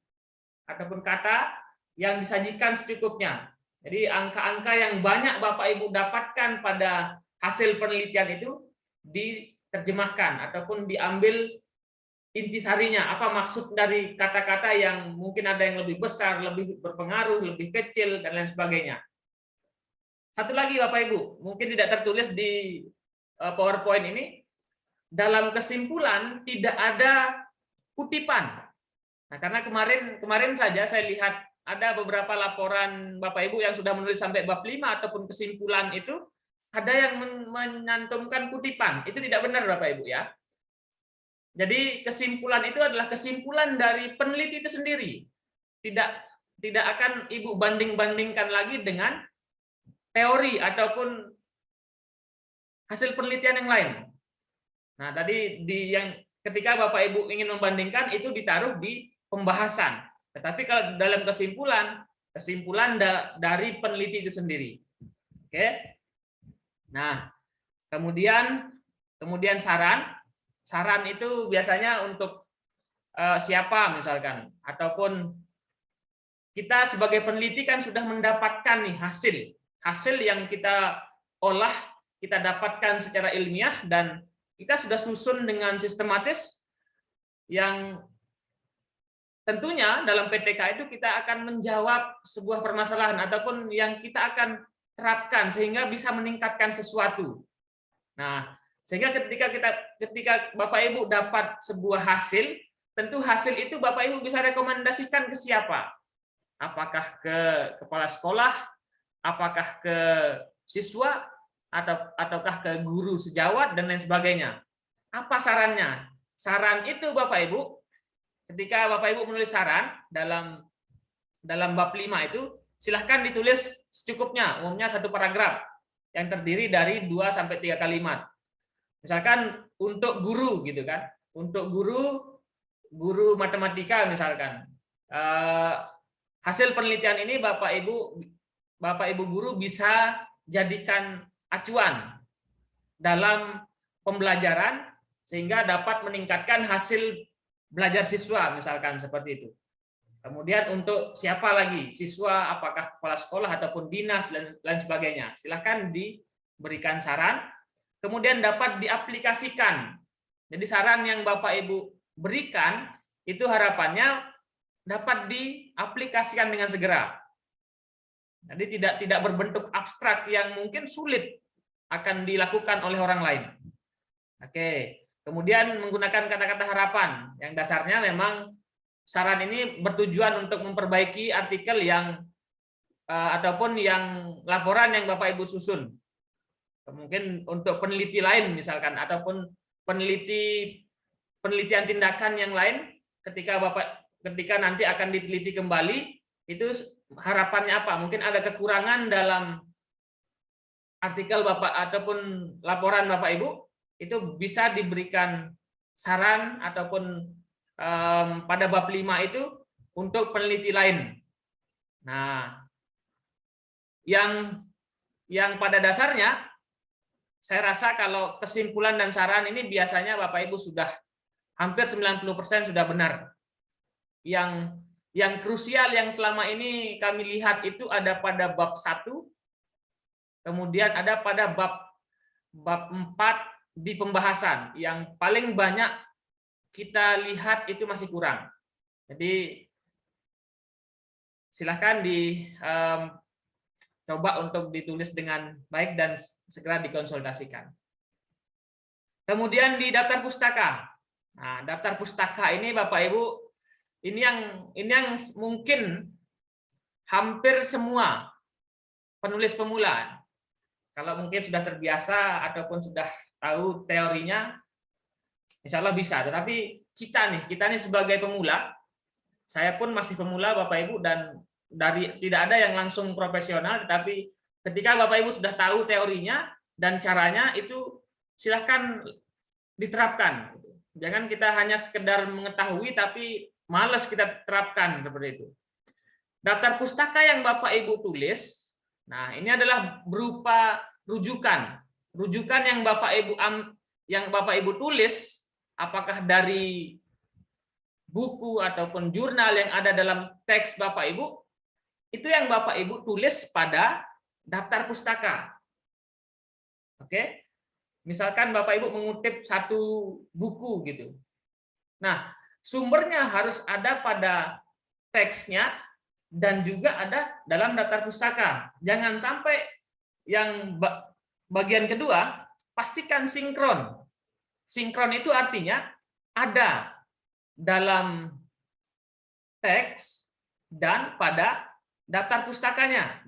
ataupun kata yang disajikan secukupnya. Jadi angka-angka yang banyak Bapak Ibu dapatkan pada hasil penelitian itu diterjemahkan ataupun diambil intisarinya, apa maksud dari kata-kata yang mungkin ada yang lebih besar, lebih berpengaruh, lebih kecil, dan lain sebagainya. Satu lagi Bapak Ibu, mungkin tidak tertulis di PowerPoint ini, dalam kesimpulan tidak ada kutipan. Nah, karena kemarin saja saya lihat ada beberapa laporan Bapak Ibu yang sudah menulis sampai bab 5 ataupun kesimpulan itu, ada yang menyantumkan kutipan. Itu tidak benar Bapak Ibu ya. Jadi kesimpulan itu adalah kesimpulan dari peneliti itu sendiri. Tidak akan Ibu banding-bandingkan lagi dengan teori ataupun hasil penelitian yang lain. Nah, tadi ketika Bapak Ibu ingin membandingkan itu ditaruh di pembahasan. Tetapi kalau dalam kesimpulan dari peneliti itu sendiri. Oke. Nah, kemudian saran itu biasanya untuk siapa misalkan, ataupun kita sebagai peneliti kan sudah mendapatkan nih hasil yang kita olah, kita dapatkan secara ilmiah, dan kita sudah susun dengan sistematis yang tentunya dalam PTK itu kita akan menjawab sebuah permasalahan ataupun yang kita akan terapkan sehingga bisa meningkatkan sesuatu. Nah, sehingga ketika Bapak Ibu dapat sebuah hasil, tentu hasil itu Bapak Ibu bisa rekomendasikan ke siapa? Apakah ke kepala sekolah, apakah ke siswa, ataukah ke guru sejawat dan lain sebagainya. Apa sarannya? Saran itu Bapak Ibu, ketika Bapak Ibu menulis saran dalam bab 5 itu, silahkan ditulis secukupnya, umumnya 1 paragraf yang terdiri dari 2-3 kalimat. Misalkan untuk guru gitu kan, untuk guru matematika misalkan, hasil penelitian ini Bapak Ibu guru bisa jadikan acuan dalam pembelajaran sehingga dapat meningkatkan hasil belajar siswa misalkan seperti itu. Kemudian untuk siapa lagi? Siswa, apakah kepala sekolah ataupun dinas dan lain sebagainya. Silakan diberikan saran. Kemudian dapat diaplikasikan Jadi saran yang Bapak Ibu berikan itu harapannya dapat diaplikasikan dengan segera. Jadi tidak berbentuk abstrak yang mungkin sulit akan dilakukan oleh orang lain. Oke, kemudian menggunakan kata-kata harapan yang dasarnya memang saran ini bertujuan untuk memperbaiki artikel yang ataupun yang laporan yang Bapak Ibu susun. Mungkin untuk peneliti lain misalkan ataupun penelitian tindakan yang lain ketika nanti akan diteliti kembali, itu harapannya apa? Mungkin ada kekurangan dalam artikel Bapak ataupun laporan Bapak Ibu, itu bisa diberikan saran ataupun pada bab 5 itu untuk peneliti lain. Nah, yang pada dasarnya saya rasa kalau kesimpulan dan saran ini biasanya Bapak Ibu sudah hampir 90% sudah benar. Yang krusial yang selama ini kami lihat itu ada pada bab 1, kemudian ada pada bab 4 di pembahasan. Yang paling banyak kita lihat itu masih kurang. Jadi silahkan coba untuk ditulis dengan baik dan segera dikonsultasikan. Kemudian di daftar pustaka. Nah, daftar pustaka ini Bapak Ibu, ini yang mungkin hampir semua penulis pemula, kalau mungkin sudah terbiasa ataupun sudah tahu teorinya, insya Allah bisa. Tetapi kita nih sebagai pemula, saya pun masih pemula Bapak Ibu, dan tidak ada yang langsung profesional, tetapi ketika Bapak Ibu sudah tahu teorinya dan caranya, itu silahkan diterapkan. Jangan kita hanya sekedar mengetahui tapi malas kita terapkan seperti itu. Daftar pustaka yang Bapak Ibu tulis, nah ini adalah berupa rujukan yang Bapak Ibu tulis, apakah dari buku ataupun jurnal yang ada dalam teks Bapak Ibu, itu yang Bapak Ibu tulis pada daftar pustaka. Oke, misalkan Bapak Ibu mengutip satu buku gitu. Nah, sumbernya harus ada pada teksnya dan juga ada dalam daftar pustaka. Jangan sampai yang bagian kedua, pastikan sinkron. Sinkron itu artinya ada dalam teks dan pada daftar pustakanya.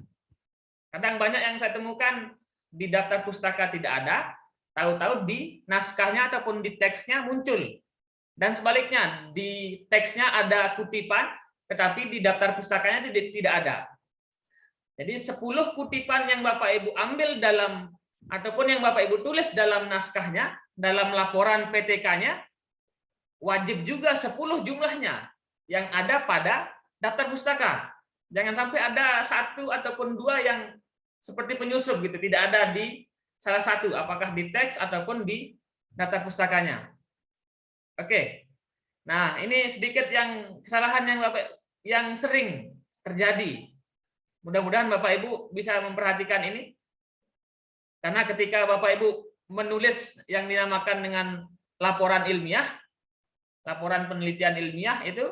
Kadang banyak yang saya temukan di daftar pustaka tidak ada, tahu-tahu di naskahnya ataupun di teksnya muncul. Dan sebaliknya, di teksnya ada kutipan, tetapi di daftar pustakanya tidak ada. Jadi 10 kutipan yang Bapak Ibu ambil dalam, ataupun yang Bapak Ibu tulis dalam naskahnya, dalam laporan PTK-nya, wajib juga 10 jumlahnya yang ada pada daftar pustaka. Jangan sampai ada 1 ataupun 2 yang seperti penyusup gitu, tidak ada di salah satu, apakah di teks ataupun di daftar pustakanya. Oke. Nah, ini sedikit kesalahan yang sering terjadi. Mudah-mudahan Bapak Ibu bisa memperhatikan ini. Karena ketika Bapak Ibu menulis yang dinamakan dengan laporan ilmiah, laporan penelitian ilmiah, itu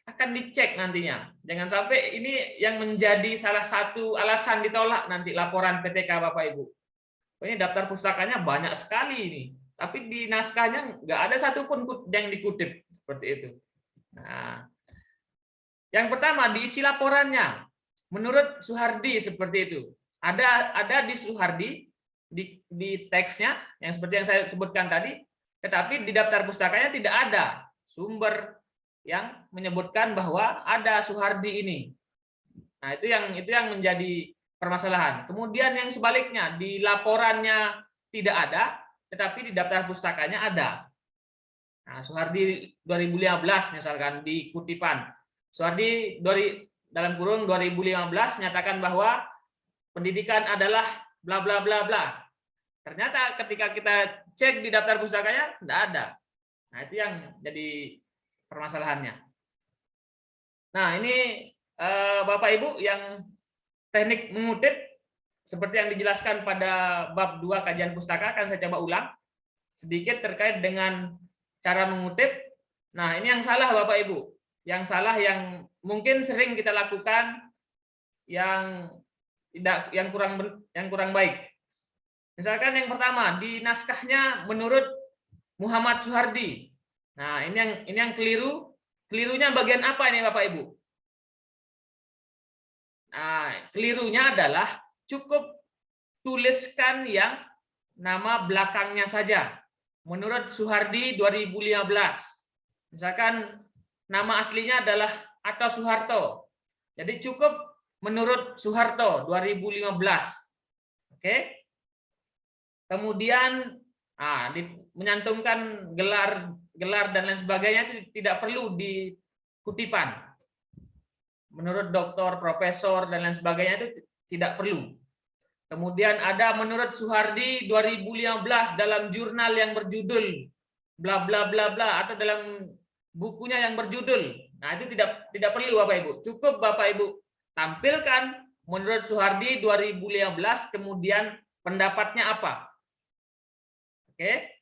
akan dicek nantinya. Jangan sampai ini yang menjadi salah satu alasan ditolak nanti laporan PTK Bapak Ibu. Ini daftar pustakanya banyak sekali ini, tapi di naskahnya nggak ada satupun yang dikutip seperti itu. Nah, yang pertama diisi laporannya. Menurut Soehardi seperti itu. Ada di Soehardi di teksnya yang seperti yang saya sebutkan tadi, tetapi di daftar pustakanya tidak ada sumber yang menyebutkan bahwa ada Soehardi ini. Nah, itu yang menjadi permasalahan. Kemudian yang sebaliknya, di laporannya tidak ada, tetapi di daftar pustakanya ada. Nah, Soehardi 2015 misalkan di kutipan. Soehardi dalam kurung 2015 menyatakan bahwa pendidikan adalah bla bla bla bla. Ternyata ketika kita cek di daftar pustakanya tidak ada. Nah, itu yang jadi permasalahannya. Nah, ini Bapak Ibu yang teknik mengutip seperti yang dijelaskan pada bab 2 kajian pustaka, akan saya coba ulang sedikit terkait dengan cara mengutip. Nah, ini yang salah Bapak Ibu. Yang salah yang mungkin sering kita lakukan yang kurang baik. Misalkan yang pertama di naskahnya menurut Muhammad Soehardi. Nah, ini yang keliru. Kelirunya bagian apa ini Bapak Ibu? Nah, kelirunya adalah cukup tuliskan yang nama belakangnya saja. Menurut Soehardi 2015. Misalkan nama aslinya adalah Atta Soeharto. Jadi cukup menurut Soeharto 2015. Oke. Kemudian menyantumkan gelar dan lain sebagainya itu tidak perlu di kutipan. Menurut doktor, profesor dan lain sebagainya itu tidak perlu. Kemudian ada menurut Soehardi 2015 dalam jurnal yang berjudul bla bla bla bla atau dalam bukunya yang berjudul. Nah, itu tidak perlu Bapak Ibu. Cukup Bapak Ibu tampilkan menurut Soehardi 2015 kemudian pendapatnya apa. Oke.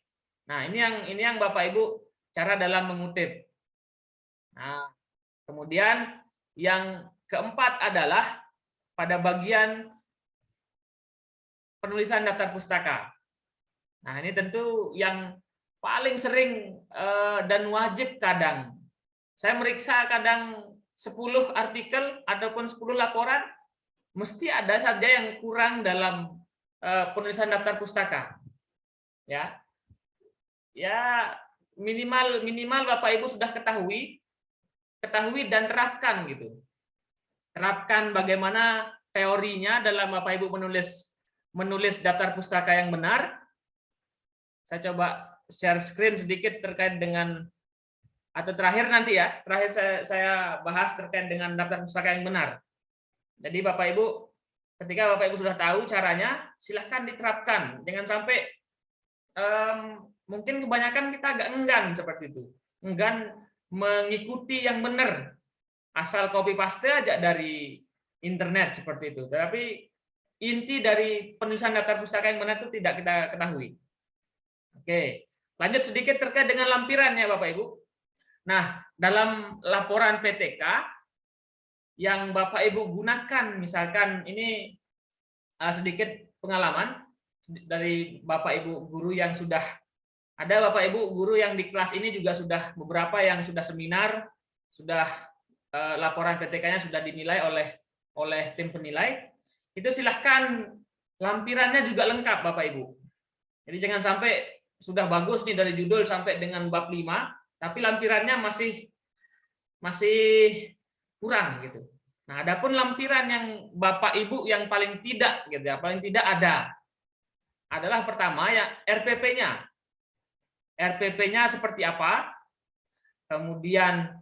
Nah, ini yang Bapak Ibu cara dalam mengutip. Nah, kemudian yang keempat adalah pada bagian penulisan daftar pustaka. Nah, ini tentu yang paling sering dan wajib kadang. Saya meriksa kadang 10 artikel ataupun 10 laporan, mesti ada saja yang kurang dalam penulisan daftar pustaka. Ya, minimal Bapak Ibu sudah ketahui dan terapkan gitu. Terapkan bagaimana teorinya dalam Bapak Ibu menulis daftar pustaka yang benar. Saya coba share screen sedikit terkait dengan atau terakhir nanti ya. Terakhir saya bahas terkait dengan daftar pustaka yang benar. Jadi Bapak Ibu, ketika Bapak Ibu sudah tahu caranya, silahkan diterapkan. Jangan sampai mungkin kebanyakan kita agak enggan seperti itu. Enggan mengikuti yang benar. Asal copy paste aja dari internet seperti itu. Tapi inti dari penulisan daftar pustaka yang benar itu tidak kita ketahui. Oke, lanjut sedikit terkait dengan lampirannya Bapak Ibu. Nah, dalam laporan PTK yang Bapak Ibu gunakan, misalkan ini sedikit pengalaman dari Bapak Ibu guru yang sudah ada, Bapak Ibu guru yang di kelas ini juga sudah beberapa yang sudah seminar, sudah laporan PTK-nya sudah dinilai oleh tim penilai. Itu silahkan lampirannya juga lengkap Bapak Ibu. Jadi jangan sampai sudah bagus nih dari judul sampai dengan bab 5, tapi lampirannya masih kurang gitu. Nah, adapun lampiran yang Bapak Ibu yang paling tidak gitu ya, paling tidak ada adalah pertama ya RPP-nya. RPP-nya seperti apa? Kemudian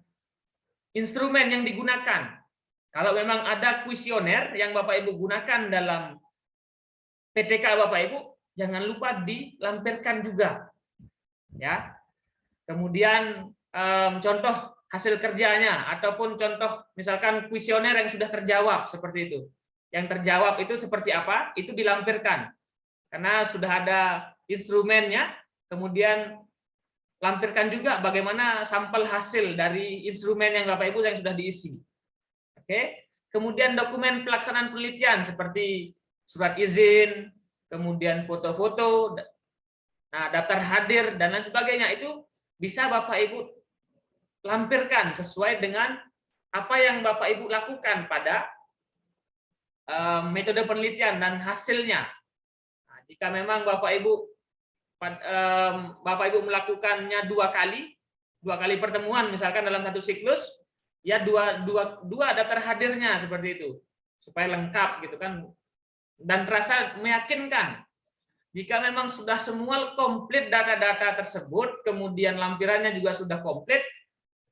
instrumen yang digunakan. Kalau memang ada kuesioner yang Bapak Ibu gunakan dalam PTK Bapak Ibu, jangan lupa dilampirkan juga. Ya. Kemudian contoh hasil kerjanya ataupun contoh misalkan kuesioner yang sudah terjawab seperti itu. Yang terjawab itu seperti apa? Itu dilampirkan. Karena sudah ada instrumennya, kemudian lampirkan juga bagaimana sampel hasil dari instrumen yang Bapak Ibu yang sudah diisi. Oke. Kemudian dokumen pelaksanaan penelitian seperti surat izin, kemudian foto-foto, nah, daftar hadir dan lain sebagainya itu bisa Bapak Ibu lampirkan sesuai dengan apa yang Bapak Ibu lakukan pada metode penelitian dan hasilnya. Nah, jika memang Bapak Ibu melakukannya dua kali pertemuan misalkan dalam satu siklus, ya dua daftar hadirnya seperti itu supaya lengkap gitu kan dan terasa meyakinkan. Jika memang sudah semua komplit data-data tersebut, kemudian lampirannya juga sudah komplit,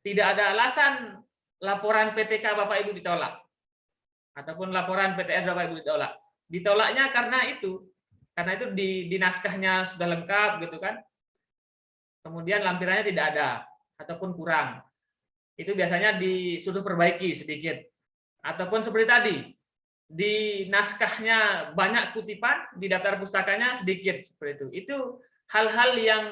tidak ada alasan laporan PTK Bapak Ibu ditolak ataupun laporan PTS Bapak Ibu ditolak. Ditolaknya karena itu di naskahnya sudah lengkap gitu kan. Kemudian lampirannya tidak ada ataupun kurang. Itu biasanya disuruh perbaiki sedikit. Ataupun seperti tadi, di naskahnya banyak kutipan, di daftar pustakanya sedikit seperti itu. Itu hal-hal yang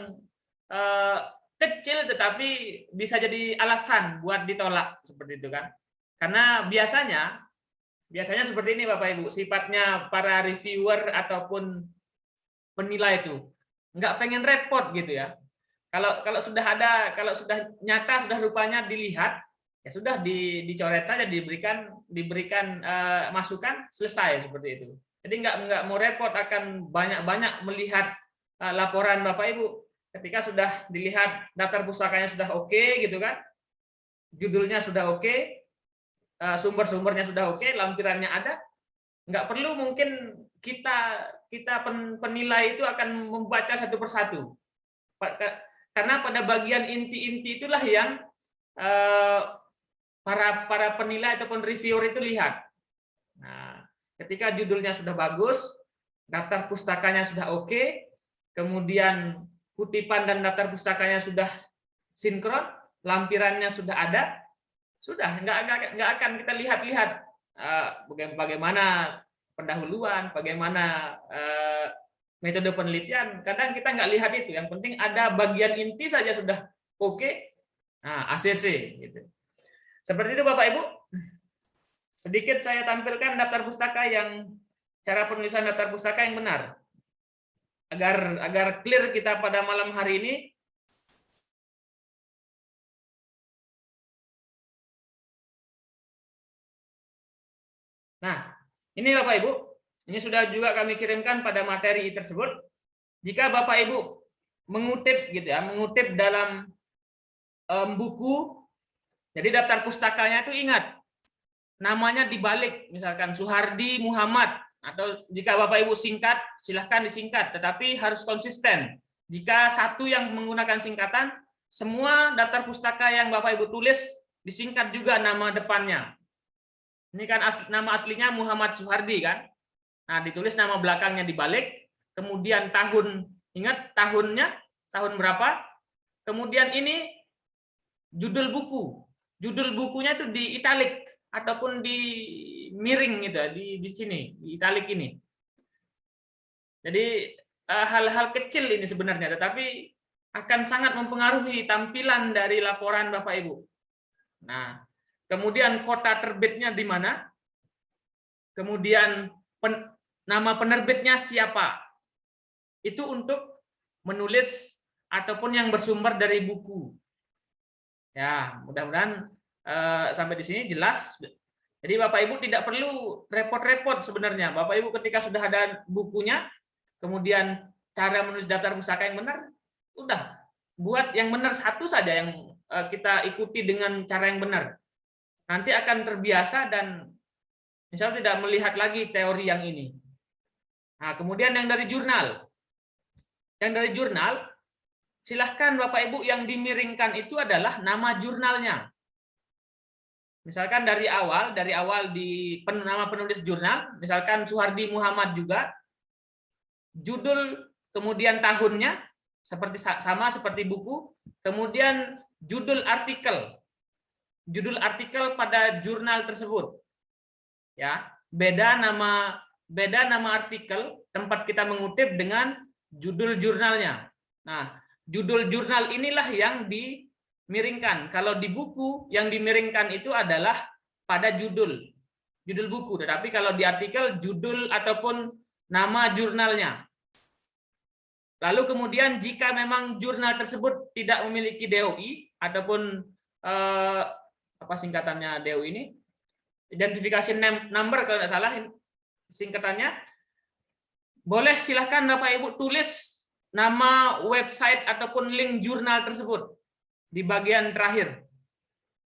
kecil tetapi bisa jadi alasan buat ditolak seperti itu kan. Karena biasanya seperti ini Bapak Ibu, sifatnya para reviewer ataupun penilai itu nggak pengen repot gitu ya. Kalau sudah nyata, sudah rupanya dilihat, ya sudah dicoret saja, diberikan masukan, selesai seperti itu. Jadi nggak mau repot akan banyak melihat laporan Bapak Ibu. Ketika sudah dilihat daftar pustakanya sudah oke gitu kan, judulnya sudah oke, sumber-sumbernya sudah oke, lampirannya ada, nggak perlu mungkin kita penilai itu akan membaca satu persatu. Karena pada bagian inti-inti itulah yang para penilai ataupun reviewer itu lihat. Nah, ketika judulnya sudah bagus, daftar pustakanya sudah oke, kemudian kutipan dan daftar pustakanya sudah sinkron, lampirannya sudah ada, sudah nggak akan kita lihat bagaimana pendahuluan, bagaimana metode penelitian. Kadang kita nggak lihat itu, yang penting ada bagian inti saja sudah oke. Nah, ACC gitu. Seperti itu Bapak Ibu. Sedikit saya tampilkan daftar pustaka cara penulisan daftar pustaka yang benar. Agar clear kita pada malam hari ini. Nah, ini Bapak Ibu, ini sudah juga kami kirimkan pada materi tersebut. Jika Bapak Ibu mengutip gitu ya, mengutip dalam buku, jadi daftar pustakanya itu ingat namanya dibalik, misalkan Suhardi Muhammad, atau jika Bapak Ibu singkat, silahkan disingkat, tetapi harus konsisten. Jika satu yang menggunakan singkatan, semua daftar pustaka yang Bapak Ibu tulis disingkat juga nama depannya. Ini kan nama aslinya Muhammad Suhardi kan? Nah, ditulis nama belakangnya dibalik, kemudian tahun, ingat tahunnya, tahun berapa? Kemudian ini judul buku. Judul bukunya itu di italik ataupun di miring gitu, di sini, di italik ini. Jadi hal-hal kecil ini sebenarnya, tetapi akan sangat mempengaruhi tampilan dari laporan Bapak Ibu. Nah, kemudian kota terbitnya di mana? Kemudian nama penerbitnya siapa? Itu untuk menulis ataupun yang bersumber dari buku. Ya, mudah-mudahan sampai di sini jelas. Jadi Bapak Ibu tidak perlu repot-repot sebenarnya. Bapak Ibu ketika sudah ada bukunya, kemudian cara menulis daftar pustaka yang benar, udah buat yang benar satu saja yang kita ikuti dengan cara yang benar. Nanti akan terbiasa dan insya Allah tidak melihat lagi teori yang ini. Nah, kemudian yang dari jurnal. Yang dari jurnal, silahkan Bapak Ibu yang dimiringkan itu adalah nama jurnalnya. Misalkan dari awal di nama penulis jurnal, misalkan Suhardi Muhammad juga, judul kemudian tahunnya sama seperti buku, kemudian judul artikel pada jurnal tersebut. Ya, beda nama artikel tempat kita mengutip dengan judul jurnalnya. Nah, judul jurnal inilah yang dimiringkan. Kalau di buku yang dimiringkan itu adalah pada judul buku, tetapi kalau di artikel judul ataupun nama jurnalnya. Lalu kemudian jika memang jurnal tersebut tidak memiliki DOI ataupun apa singkatannya DOI ini? Identification number kalau tidak salah singkatannya. Boleh silahkan Bapak Ibu tulis nama website ataupun link jurnal tersebut di bagian terakhir.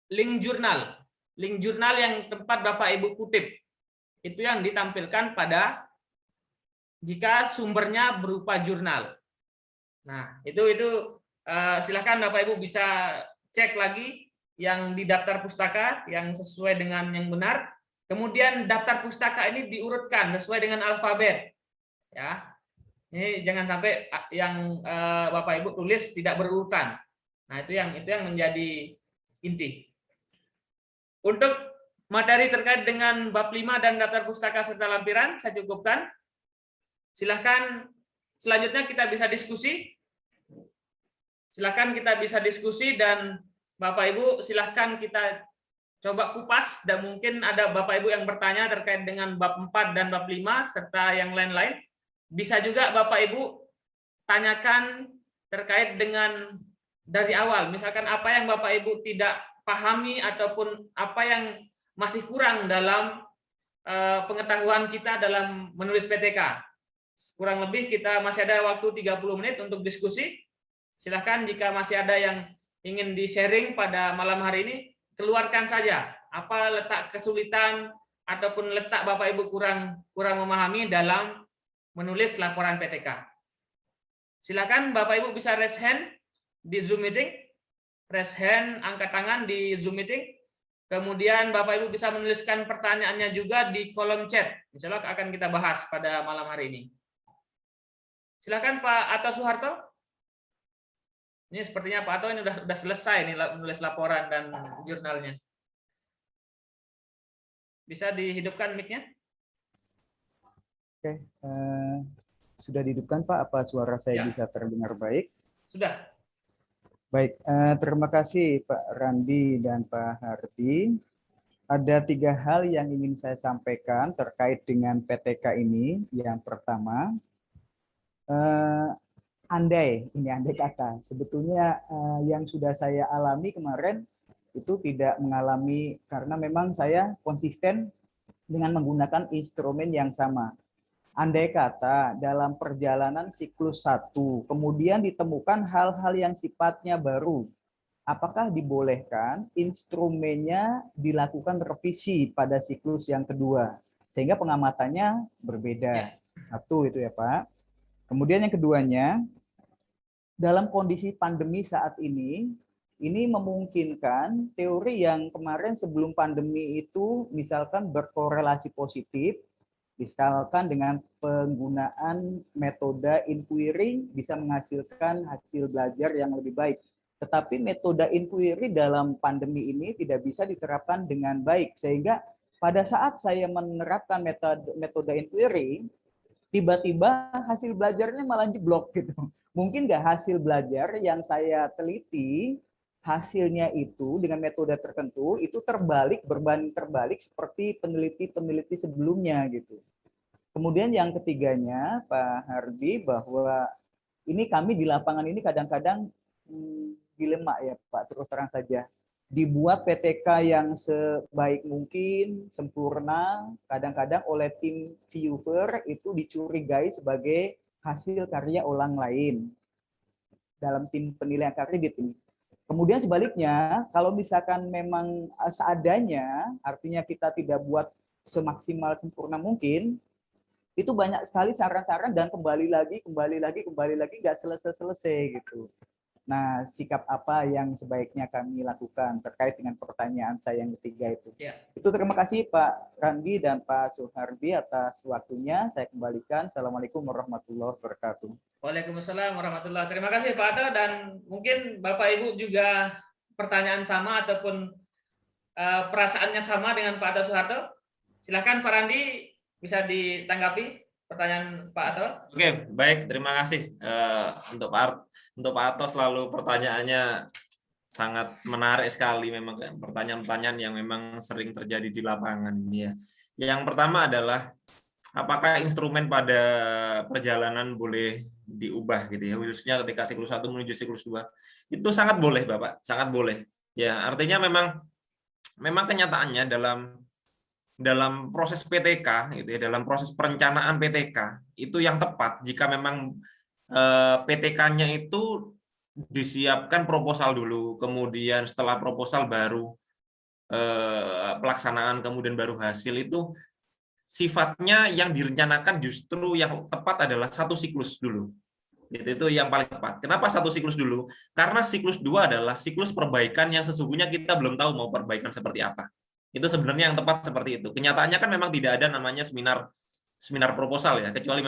Link jurnal yang tempat Bapak Ibu kutip. Itu yang ditampilkan pada jika sumbernya berupa jurnal. Nah, itu silahkan Bapak Ibu bisa cek lagi yang di daftar pustaka yang sesuai dengan yang benar. Kemudian daftar pustaka ini diurutkan sesuai dengan alfabet. Ya, ini jangan sampai yang Bapak Ibu tulis tidak berurutan. Nah, itu yang menjadi inti. Untuk materi terkait dengan bab 5 dan daftar pustaka serta lampiran saya cukupkan. Silahkan selanjutnya kita bisa diskusi. Silakan kita bisa diskusi dan Bapak Ibu silahkan kita coba kupas dan mungkin ada Bapak Ibu yang bertanya terkait dengan bab 4 dan bab 5 serta yang lain-lain. Bisa juga Bapak Ibu tanyakan terkait dengan dari awal. Misalkan apa yang Bapak Ibu tidak pahami ataupun apa yang masih kurang dalam pengetahuan kita dalam menulis PTK. Kurang lebih kita masih ada waktu 30 menit untuk diskusi. Silahkan jika masih ada yang ingin di-sharing pada malam hari ini, keluarkan saja apa letak kesulitan ataupun letak Bapak Ibu kurang memahami dalam menulis laporan PTK. Silakan Bapak Ibu bisa raise hand di Zoom meeting, raise hand angkat tangan di Zoom meeting. Kemudian Bapak Ibu bisa menuliskan pertanyaannya juga di kolom chat. Insya Allah akan kita bahas pada malam hari ini. Silakan Pak Ato Soeharto. Ini sepertinya Pak Ato ini udah selesai nih menulis laporan dan jurnalnya. Bisa dihidupkan mic-nya? Oke, sudah dihidupkan Pak. Apa suara saya bisa terdengar baik? Sudah. Baik, terima kasih Pak Randi dan Pak Hardi. Ada 3 hal yang ingin saya sampaikan terkait dengan PTK ini. Yang pertama, andai kata, sebetulnya yang sudah saya alami kemarin itu tidak mengalami karena memang saya konsisten dengan menggunakan instrumen yang sama. Andai kata dalam perjalanan siklus 1, kemudian ditemukan hal-hal yang sifatnya baru, apakah dibolehkan instrumennya dilakukan revisi pada siklus yang kedua, sehingga pengamatannya berbeda. Satu itu ya Pak. Kemudian yang keduanya, dalam kondisi pandemi saat ini memungkinkan teori yang kemarin sebelum pandemi itu misalkan berkorelasi positif, misalkan dengan penggunaan metode inquiry bisa menghasilkan hasil belajar yang lebih baik. Tetapi metode inquiry dalam pandemi ini tidak bisa diterapkan dengan baik, sehingga pada saat saya menerapkan metode inquiry, tiba-tiba hasil belajarnya malah jeblok gitu. Mungkin nggak hasil belajar yang saya teliti, hasilnya itu dengan metode tertentu itu berbanding terbalik seperti peneliti-peneliti sebelumnya gitu. Kemudian yang ketiganya Pak Hardi, bahwa ini kami di lapangan ini kadang-kadang dilema ya Pak, terus terang saja. Dibuat PTK yang sebaik mungkin, sempurna, kadang-kadang oleh tim viewer itu dicurigai sebagai hasil karya orang lain dalam tim penilaian kredit ini. Kemudian sebaliknya, kalau misalkan memang seadanya, artinya kita tidak buat semaksimal sempurna mungkin, itu banyak sekali saran-saran dan kembali lagi nggak selesai gitu. Nah, sikap apa yang sebaiknya kami lakukan terkait dengan pertanyaan saya yang ketiga itu. Itu terima kasih Pak Randi dan Pak Soehardi atas waktunya. Saya kembalikan. Assalamualaikum warahmatullahi wabarakatuh. Waalaikumsalam warahmatullahi wabarakatuh. Terima kasih Pak Ato, dan mungkin Bapak Ibu juga pertanyaan sama ataupun perasaannya sama dengan Pak Ato Soeharto. Silakan Pak Randi bisa ditanggapi pertanyaan Pak Ato. Oke, baik, terima kasih untuk Pak Ato. Selalu pertanyaannya sangat menarik sekali, memang pertanyaan-pertanyaan yang memang sering terjadi di lapangan ini ya. Yang pertama adalah apakah instrumen pada perjalanan boleh diubah gitu ya, khususnya ketika siklus 1 menuju siklus 2. Itu sangat boleh Bapak, sangat boleh. Ya, artinya memang kenyataannya dalam proses PTK gitu ya, dalam proses perencanaan PTK itu yang tepat jika memang PTK-nya itu disiapkan proposal dulu, kemudian setelah proposal baru pelaksanaan, kemudian baru hasil. Itu sifatnya yang direncanakan justru yang tepat adalah 1 siklus dulu. Itu yang paling tepat. Kenapa 1 siklus dulu? Karena siklus 2 adalah siklus perbaikan yang sesungguhnya kita belum tahu mau perbaikan seperti apa. Itu sebenarnya yang tepat seperti itu. Kenyataannya kan memang tidak ada namanya seminar proposal ya, kecuali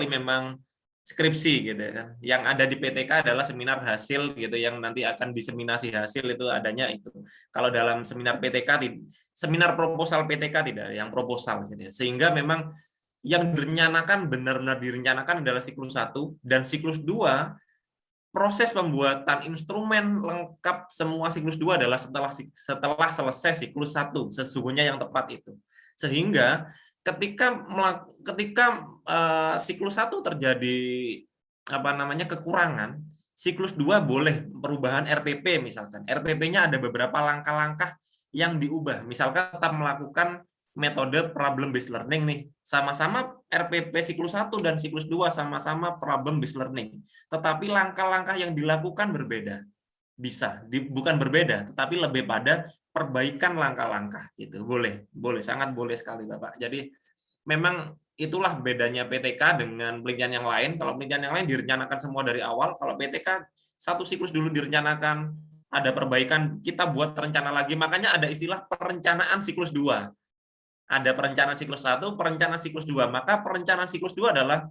memang skripsi gitu kan. Yang ada di PTK adalah seminar hasil gitu, yang nanti akan diseminasi hasil, itu adanya itu. Kalau dalam seminar PTK, seminar proposal PTK tidak, yang proposal gitu ya. Sehingga memang yang direncanakan benar-benar direncanakan adalah siklus 1 dan siklus 2 proses pembuatan instrumen lengkap semua siklus 2 adalah setelah selesai siklus 1, sesungguhnya yang tepat itu. Sehingga ketika siklus 1 terjadi kekurangan, siklus 2 boleh perubahan RPP misalkan. RPP-nya ada beberapa langkah-langkah yang diubah. Misalkan tetap melakukan metode problem based learning nih. Sama-sama RPP siklus 1 dan siklus 2 sama-sama problem based learning. Tetapi langkah-langkah yang dilakukan berbeda. Bukan berbeda, tetapi lebih pada perbaikan langkah-langkah gitu. Boleh, sangat boleh sekali Bapak. Jadi memang itulah bedanya PTK dengan penelitian yang lain. Kalau penelitian yang lain direncanakan semua dari awal, kalau PTK satu siklus dulu direncanakan, ada perbaikan, kita buat rencana lagi. Makanya ada istilah perencanaan siklus 2. Ada perencanaan siklus 1, perencanaan siklus 2. Maka perencanaan siklus 2 adalah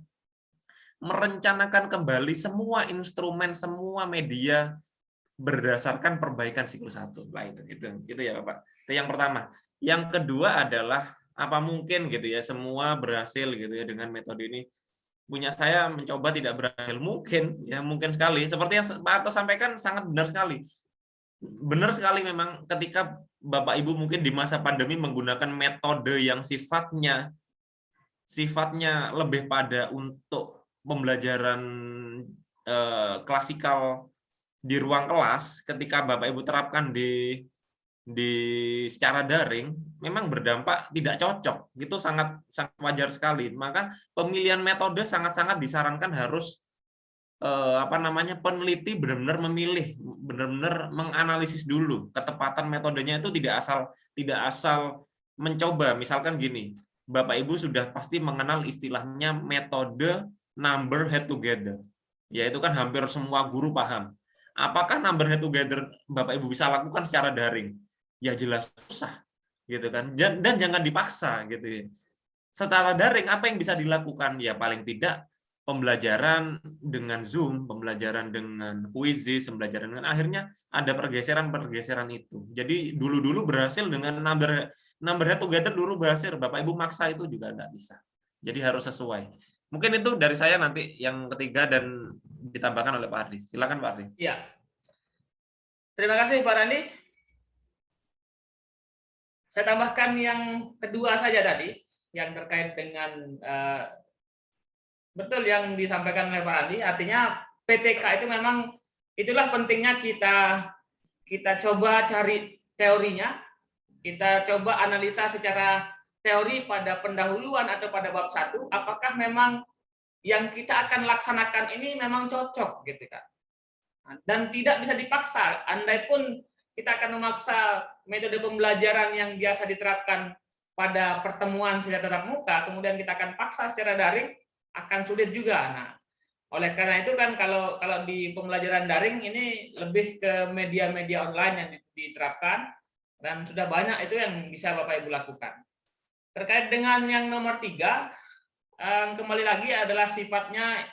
merencanakan kembali semua instrumen, semua media berdasarkan perbaikan siklus 1. Nah, itu ya Bapak. Itu yang pertama. Yang kedua adalah apa mungkin gitu ya semua berhasil gitu ya dengan metode ini. Punya saya mencoba tidak berhasil. Mungkin sekali. Seperti yang Pak Arto sampaikan sangat benar sekali. Benar sekali memang ketika Bapak Ibu mungkin di masa pandemi menggunakan metode yang sifatnya lebih pada untuk pembelajaran klasikal di ruang kelas, ketika Bapak Ibu terapkan di secara daring, memang berdampak tidak cocok. Gitu sangat wajar sekali. Maka pemilihan metode sangat-sangat disarankan harus peneliti benar-benar memilih, benar-benar menganalisis dulu ketepatan metodenya. Itu tidak asal mencoba. Misalkan gini, Bapak Ibu sudah pasti mengenal istilahnya metode number head together, yaitu kan hampir semua guru paham. Apakah number head together Bapak Ibu bisa lakukan secara daring? Ya jelas susah, gitu kan. Dan jangan dipaksa, gitu ya. Secara daring apa yang bisa dilakukan? Ya paling tidak pembelajaran dengan Zoom, pembelajaran dengan Quizzes, pembelajaran dengan akhirnya ada pergeseran itu. Jadi dulu berhasil dengan number head together dulu berhasil, Bapak Ibu maksa itu juga tidak bisa. Jadi harus sesuai. Mungkin itu dari saya, nanti yang ketiga dan ditambahkan oleh Pak Ardi. Silakan Pak Ardi. Ya. Terima kasih Pak Randi. Saya tambahkan yang kedua saja tadi, yang terkait dengan betul yang disampaikan oleh Pak Andi, artinya PTK itu memang itulah pentingnya kita coba cari teorinya, kita coba analisa secara teori pada pendahuluan atau pada bab 1, apakah memang yang kita akan laksanakan ini memang cocok gitu kan. Dan tidak bisa dipaksa, andai pun kita akan memaksa metode pembelajaran yang biasa diterapkan pada pertemuan secara tatap muka, kemudian kita akan paksa secara daring, akan sulit juga. Nah, oleh karena itu kan kalau di pembelajaran daring ini lebih ke media-media online yang diterapkan, dan sudah banyak itu yang bisa Bapak Ibu lakukan. Terkait dengan yang nomor 3, kembali lagi adalah sifatnya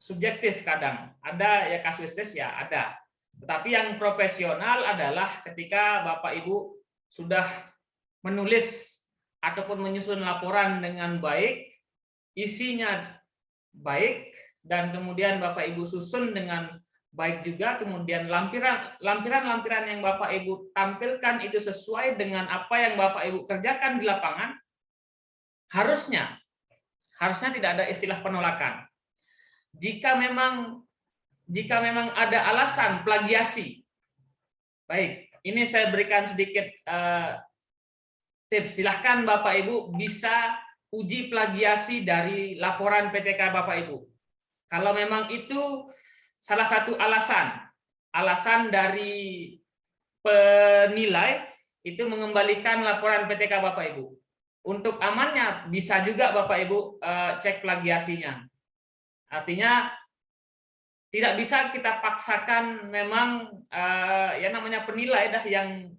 subjektif kadang. Ada ya kasuistis ya, ada. Tetapi yang profesional adalah ketika Bapak Ibu sudah menulis ataupun menyusun laporan dengan baik, isinya baik, dan kemudian Bapak Ibu susun dengan baik juga, kemudian lampiran yang Bapak Ibu tampilkan itu sesuai dengan apa yang Bapak Ibu kerjakan di lapangan, harusnya tidak ada istilah penolakan. Jika memang ada alasan plagiasi, baik, ini saya berikan sedikit tips. Silahkan Bapak Ibu bisa uji plagiasi dari laporan PTK Bapak Ibu. Kalau memang itu salah satu alasan dari penilai itu mengembalikan laporan PTK Bapak Ibu. Untuk amannya bisa juga Bapak Ibu cek plagiasinya. Artinya tidak bisa kita paksakan memang ya namanya penilai dah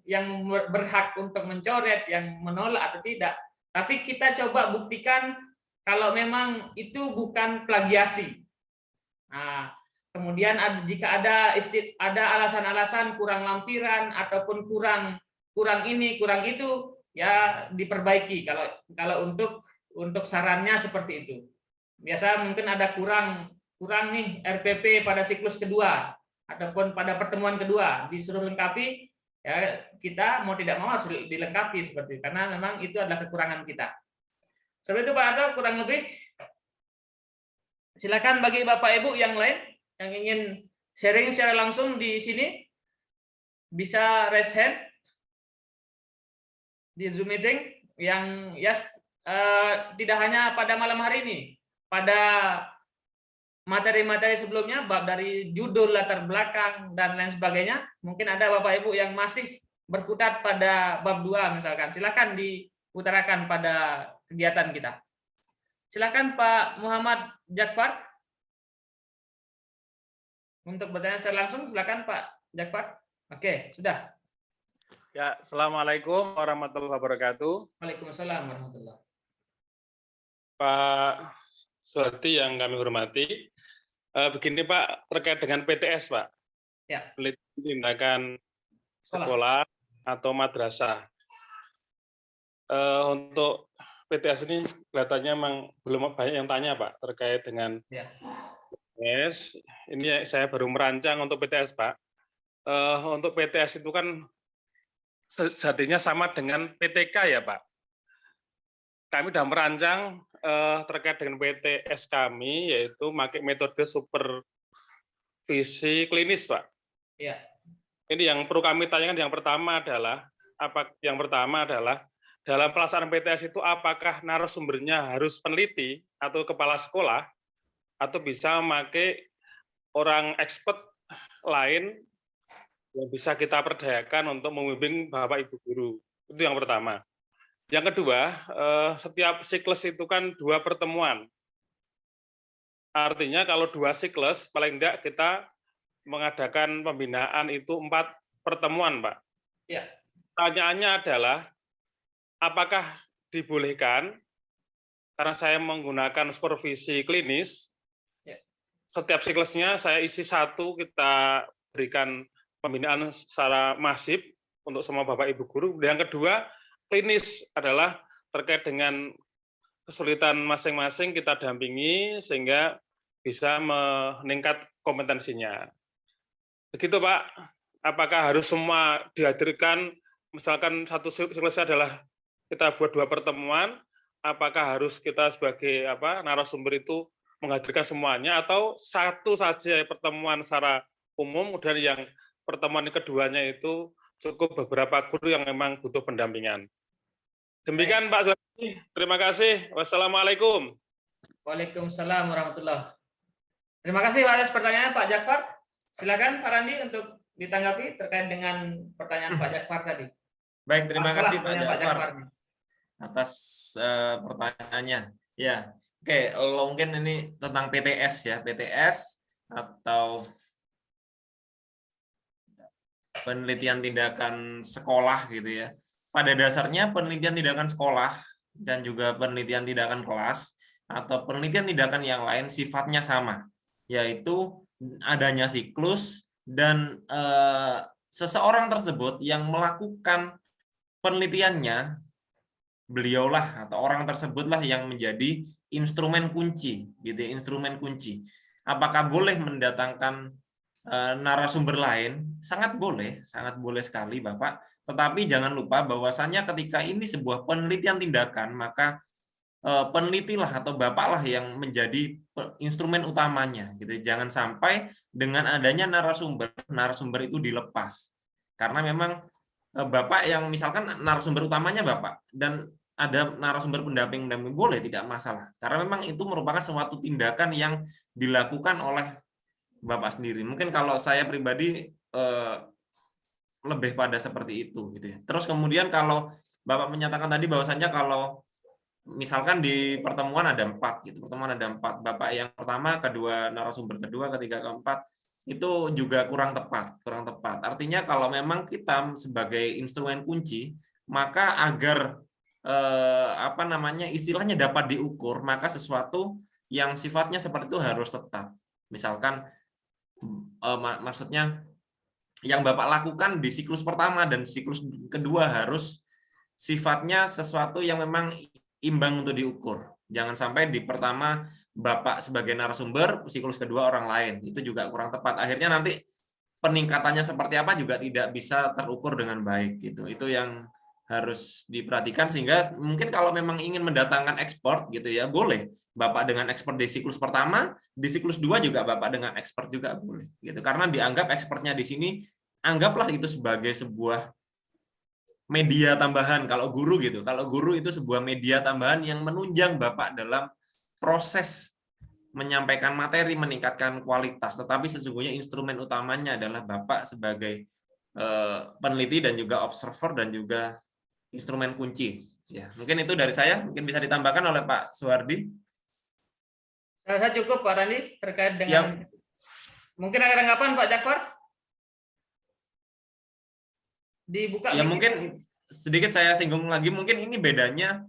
yang berhak untuk mencoret, yang menolak atau tidak. Tapi kita coba buktikan kalau memang itu bukan plagiasi. Nah, kemudian jika ada alasan-alasan kurang lampiran ataupun kurang ini, kurang itu, ya diperbaiki kalau untuk sarannya seperti itu. Biasa mungkin ada kurang kurang nih RPP pada siklus kedua ataupun pada pertemuan kedua, disuruh lengkapi, ya kita mau tidak mau harus dilengkapi seperti itu, karena memang itu adalah kekurangan kita. Seperti itu Pak Ato, kurang lebih. Silakan bagi Bapak Ibu yang lain yang ingin sharing secara langsung di sini, bisa raise hand di Zoom meeting yang tidak hanya pada malam hari ini, pada materi-materi sebelumnya, bab dari judul, latar belakang, dan lain sebagainya. Mungkin ada Bapak Ibu yang masih berkutat pada bab 2 misalkan. Silakan diutarakan pada kegiatan kita. Silakan Pak Muhammad Jakfar. Untuk bertanya secara langsung, silakan Pak Jakfar. Oke, sudah. Ya, Assalamualaikum warahmatullahi wabarakatuh. Waalaikumsalam warahmatullahi. Pak Suhardi yang kami hormati, begini Pak, terkait dengan PTS Pak, Ya. penelitian tindakan sekolah atau madrasah. Untuk PTS ini kelihatannya memang belum banyak yang tanya Pak, terkait dengan Ya. PTS. Ini saya baru merancang untuk PTS Pak. Untuk PTS itu kan sejatinya sama dengan PTK ya Pak. Kami sudah merancang terkait dengan PTS kami, yaitu pakai metode supervisi klinis Pak. Ya. Ini yang perlu kami tanyakan, yang pertama adalah dalam pelaksanaan PTS itu apakah narasumbernya harus peneliti atau kepala sekolah, atau bisa memakai orang expert lain yang bisa kita perdayakan untuk membimbing Bapak Ibu guru. Itu yang pertama. Yang kedua, setiap siklus itu kan 2 pertemuan. Artinya kalau 2 siklus, paling tidak kita mengadakan pembinaan itu 4 pertemuan, Pak. Ya. Pertanyaannya adalah, apakah dibolehkan, karena saya menggunakan supervisi klinis, setiap siklusnya saya isi 1, kita berikan pembinaan secara masif untuk semua Bapak Ibu guru. Yang kedua, klinis adalah terkait dengan kesulitan masing-masing kita dampingi sehingga bisa meningkat kompetensinya. Begitu Pak, apakah harus semua dihadirkan, misalkan satu siklusnya adalah kita buat 2 pertemuan, apakah harus kita sebagai narasumber itu menghadirkan semuanya, atau satu saja pertemuan secara umum, kemudian yang pertemuan keduanya itu cukup beberapa guru yang memang butuh pendampingan. Demikian Pak Zoni, terima kasih. Wassalamualaikum. Waalaikumsalam warahmatullahi. Terima kasih atas pertanyaan Pak Jakfar. Silakan Pak Randi untuk ditanggapi terkait dengan pertanyaan Pak Jakfar tadi. Baik, terima kasih Pak Pertanyaan Jakfar atas pertanyaannya. Ya, oke, mungkin ini tentang PTS ya, PTS atau penelitian tindakan sekolah gitu ya. Pada dasarnya penelitian tindakan sekolah dan juga penelitian tindakan kelas atau penelitian tindakan yang lain sifatnya sama, yaitu adanya siklus dan seseorang tersebut yang melakukan penelitiannya, beliaulah atau orang tersebutlah yang menjadi instrumen kunci, gitu ya, instrumen kunci. Apakah boleh mendatangkan narasumber lain? Sangat boleh sekali Bapak. Tetapi jangan lupa bahwasannya ketika ini sebuah penelitian tindakan, maka penelitilah atau Bapaklah yang menjadi instrumen utamanya. Gitu. Jangan sampai dengan adanya narasumber itu dilepas. Karena memang Bapak yang misalkan narasumber utamanya Bapak dan ada narasumber pendamping boleh, tidak masalah. Karena memang itu merupakan suatu tindakan yang dilakukan oleh Bapak sendiri. Mungkin kalau saya pribadi lebih pada seperti itu gitu ya. Terus kemudian kalau Bapak menyatakan tadi bahwasannya kalau misalkan di pertemuan ada 4 gitu. Pertemuan ada 4. Bapak yang pertama, kedua narasumber kedua, ketiga, keempat itu juga kurang tepat. Artinya kalau memang kita sebagai instrumen kunci, maka agar istilahnya dapat diukur, maka sesuatu yang sifatnya seperti itu harus tetap. Misalkan maksudnya yang Bapak lakukan di siklus pertama dan siklus kedua harus sifatnya sesuatu yang memang imbang untuk diukur. Jangan sampai di pertama Bapak sebagai narasumber, siklus kedua orang lain. Itu juga kurang tepat. Akhirnya nanti peningkatannya seperti apa juga tidak bisa terukur dengan baik gitu. Itu yang harus diperhatikan, sehingga mungkin kalau memang ingin mendatangkan ekspor gitu ya, boleh Bapak dengan ekspor di siklus pertama, di siklus 2 juga Bapak dengan ekspor juga boleh gitu. Karena dianggap ekspornya di sini, anggaplah itu sebagai sebuah media tambahan kalau guru gitu. Kalau guru itu sebuah media tambahan yang menunjang Bapak dalam proses menyampaikan materi, meningkatkan kualitas, tetapi sesungguhnya instrumen utamanya adalah Bapak sebagai peneliti dan juga observer dan juga instrumen kunci. Ya, mungkin itu dari saya, mungkin bisa ditambahkan oleh Pak Suhardi. Saya cukup Pak Randi terkait dengan Ya. Mungkin ada tanggapan Pak Jafar? Dibuka Ya mic-nya. mungkin sedikit saya singgung lagi, mungkin ini bedanya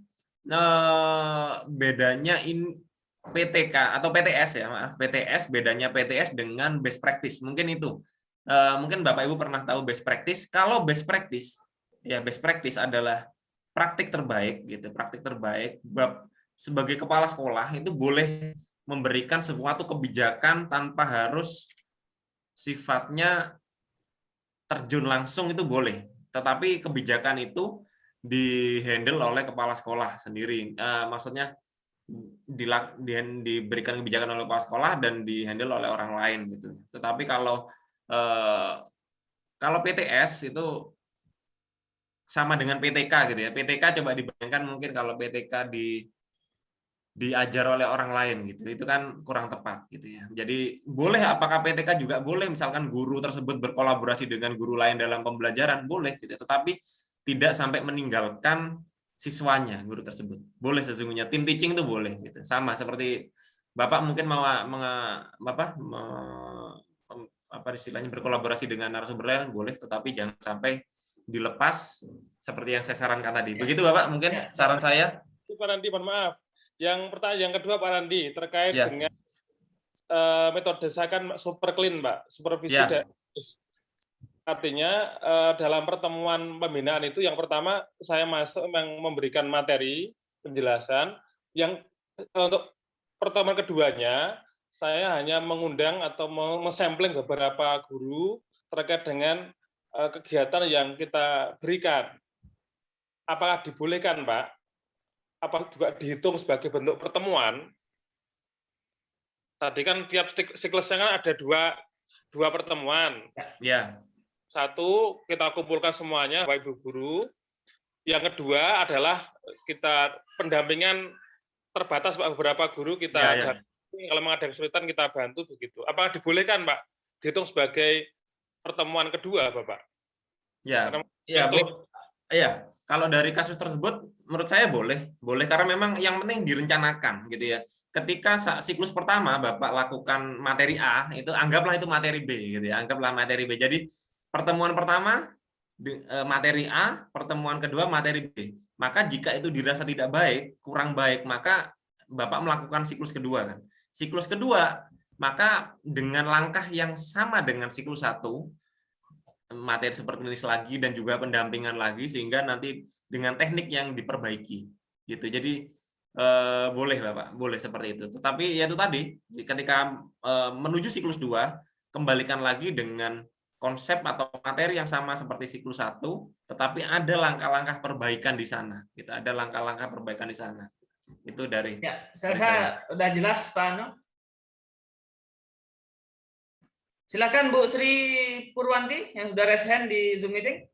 PTK atau PTS ya, maaf, PTS, bedanya PTS dengan best practice, mungkin itu. Mungkin Bapak Ibu pernah tahu best practice. Kalau best practice, ya best practice adalah praktik terbaik gitu, praktik terbaik. Sebagai kepala sekolah itu boleh memberikan sesuatu kebijakan tanpa harus sifatnya terjun langsung, itu boleh. Tetapi kebijakan itu dihandle oleh kepala sekolah sendiri. Maksudnya diberikan kebijakan oleh kepala sekolah dan dihandle oleh orang lain gitu. Tetapi kalau PTS itu sama dengan PTK gitu ya. PTK coba dibayangkan mungkin kalau PTK diajar oleh orang lain gitu, itu kan kurang tepat gitu ya. Jadi boleh, apakah PTK juga boleh misalkan guru tersebut berkolaborasi dengan guru lain dalam pembelajaran, boleh gitu, tetapi tidak sampai meninggalkan siswanya guru tersebut. Boleh sesungguhnya, tim teaching itu boleh gitu. Sama seperti Bapak mungkin mau apa istilahnya berkolaborasi dengan narasumber lain boleh, tetapi jangan sampai dilepas seperti yang saya sarankan tadi. Begitu Bapak mungkin saran saya. Pak Randi, mohon maaf. Yang pertanyaan yang kedua Pak Randi terkait Ya. dengan metode saya kan super clean Pak, supervisi Ya. dan artinya dalam pertemuan pembinaan itu yang pertama saya masuk memang memberikan materi penjelasan, yang untuk pertemuan keduanya saya hanya mengundang atau mensampling beberapa guru terkait dengan kegiatan yang kita berikan. Apakah dibolehkan Pak? Apa juga dihitung sebagai bentuk pertemuan? Tadi kan tiap siklusnya kan ada dua pertemuan. Ya. Satu, kita kumpulkan semuanya, Bapak Ibu Guru. Yang kedua adalah kita pendampingan terbatas Pak, beberapa guru kita kalau memang ada kesulitan kita bantu begitu. Apakah dibolehkan Pak dihitung sebagai pertemuan kedua Bapak? Ya, ya, Bu. Iya, kalau dari kasus tersebut menurut saya boleh karena memang yang penting direncanakan gitu ya. Ketika siklus pertama Bapak lakukan materi A, itu anggaplah itu materi B gitu ya. Anggaplah materi B. Jadi pertemuan pertama materi A, pertemuan kedua materi B. Maka jika itu dirasa tidak baik, kurang baik, maka Bapak melakukan siklus kedua kan. Siklus kedua, maka dengan langkah yang sama dengan siklus 1, materi seperti ini lagi dan juga pendampingan lagi, sehingga nanti dengan teknik yang diperbaiki gitu. Jadi boleh Bapak, boleh seperti itu. Tetapi ya itu tadi, ketika menuju siklus 2, kembalikan lagi dengan konsep atau materi yang sama seperti siklus 1, tetapi ada langkah-langkah perbaikan di sana. Gitu. Ada langkah-langkah perbaikan di sana. Itu dari saya udah jelas Pak Ano. Silakan Bu Sri Purwanti yang sudah raise hand di Zoom meeting.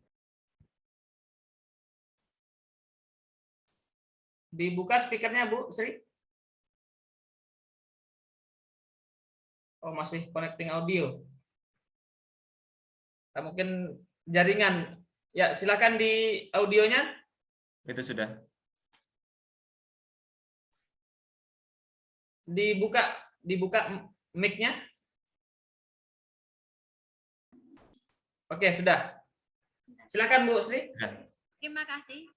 Dibuka speakernya Bu Sri. Oh, masih connecting audio. Nah, mungkin jaringan. Ya, silakan di audionya. Itu sudah. Dibuka mic-nya. Oke, sudah. Silakan Bu Sri. Terima kasih.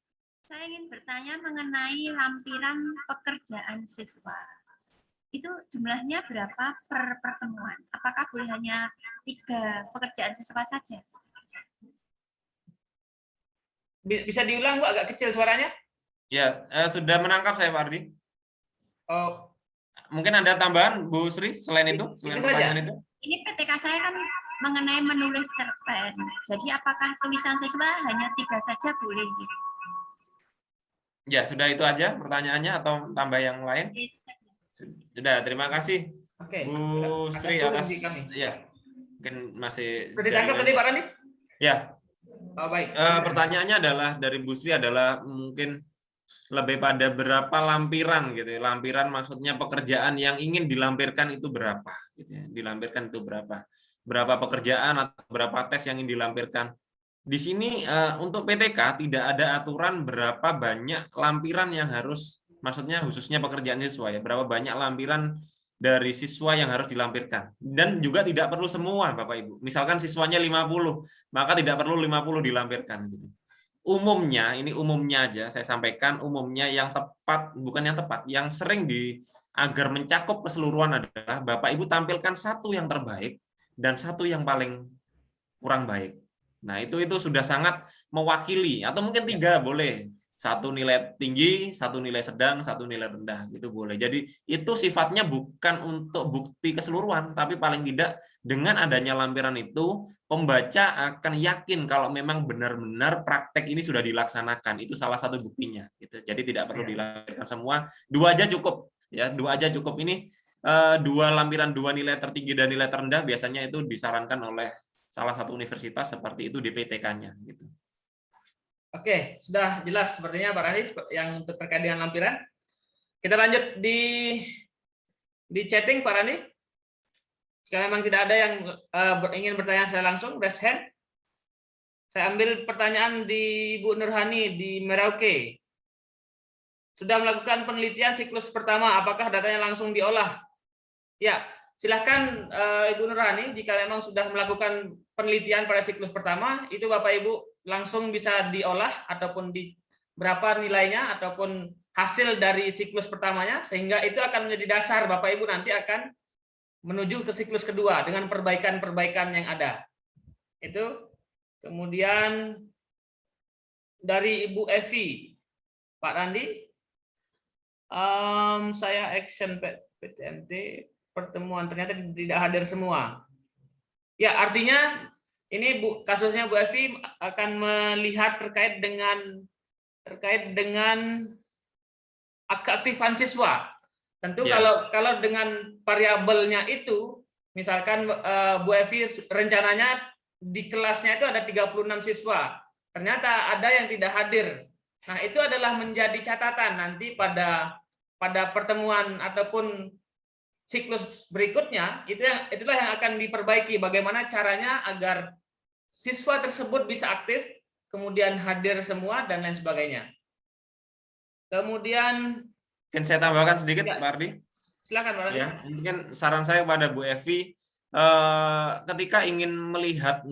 Saya ingin bertanya mengenai lampiran pekerjaan siswa. Itu jumlahnya berapa per pertemuan? Apakah boleh hanya 3 pekerjaan siswa saja? Bisa diulang Bu, agak kecil suaranya? Ya, sudah menangkap saya Pak Ardi. Oh, Mungkin ada tambahan Bu Sri selain itu, selain Itu saja. pertanyaan itu? Ini PTK saya kan mengenai menulis cerpen. Jadi apakah tulisan siswa hanya 3 saja boleh gitu? Ya, sudah itu aja pertanyaannya atau tambah yang lain? Itu saja. Sudah, terima kasih oke. Bu Agak Sri turun atas di kami. ya. Mungkin masih Sudah ditangkap tadi Pak Randi? Ya, Oh, baik. pertanyaannya adalah dari Bu Sri adalah mungkin lebih pada berapa lampiran gitu ya. Lampiran maksudnya pekerjaan yang ingin dilampirkan itu berapa gitu ya. Dilampirkan itu berapa? Berapa pekerjaan atau berapa tes yang ingin dilampirkan? Di sini untuk PTK tidak ada aturan berapa banyak lampiran yang harus, maksudnya khususnya pekerjaan siswa ya, berapa banyak lampiran dari siswa yang harus dilampirkan. Dan juga tidak perlu semua Bapak Ibu. Misalkan siswanya 50, maka tidak perlu 50 dilampirkan gitu. Umumnya, ini umumnya aja saya sampaikan, umumnya yang tepat, bukan yang tepat, yang sering agar mencakup keseluruhan adalah Bapak Ibu tampilkan satu yang terbaik dan satu yang paling kurang baik. Nah, itu sudah sangat mewakili, atau mungkin 3 boleh. 1 nilai tinggi, 1 nilai sedang, 1 nilai rendah, gitu boleh. Jadi itu sifatnya bukan untuk bukti keseluruhan, tapi paling tidak dengan adanya lampiran itu, pembaca akan yakin kalau memang benar-benar praktek ini sudah dilaksanakan. Itu salah satu buktinya. Gitu. Jadi tidak perlu dilampirkan semua, 2 aja cukup. Ya, 2 aja cukup. Ini 2 lampiran, 2 nilai tertinggi dan nilai terendah biasanya itu disarankan oleh salah satu universitas seperti itu di PTK-nya gitu. Oke, sudah jelas sepertinya Pak Randi yang terkait dengan lampiran. Kita lanjut di chatting Pak Randi. Jika memang tidak ada yang ingin bertanya saya langsung raise hand. Saya ambil pertanyaan di Bu Nurhani di Merauke. Sudah melakukan penelitian siklus pertama, apakah datanya langsung diolah? Ya, silakan Ibu Nurhani, jika memang sudah melakukan penelitian pada siklus pertama, itu Bapak Ibu langsung bisa diolah ataupun di berapa nilainya ataupun hasil dari siklus pertamanya, sehingga itu akan menjadi dasar Bapak Ibu nanti akan menuju ke siklus kedua dengan perbaikan-perbaikan yang ada. Itu. Kemudian dari Ibu Evi, Pak Randi, saya action PTMT pertemuan ternyata tidak hadir semua. Ya, artinya ini kasusnya Bu Evi akan melihat terkait dengan keaktifan siswa. Tentu kalau dengan variabelnya itu, misalkan Bu Evi rencananya di kelasnya itu ada 36 siswa. Ternyata ada yang tidak hadir. Nah, itu adalah menjadi catatan nanti pada pertemuan ataupun siklus berikutnya, itulah yang akan diperbaiki bagaimana caranya agar siswa tersebut bisa aktif, kemudian hadir semua dan lain sebagainya. Kemudian mungkin saya tambahkan sedikit Pak Ardi. Silakan Pak Ardi. Ya, mungkin saran saya kepada Bu Evi, ketika ingin melihat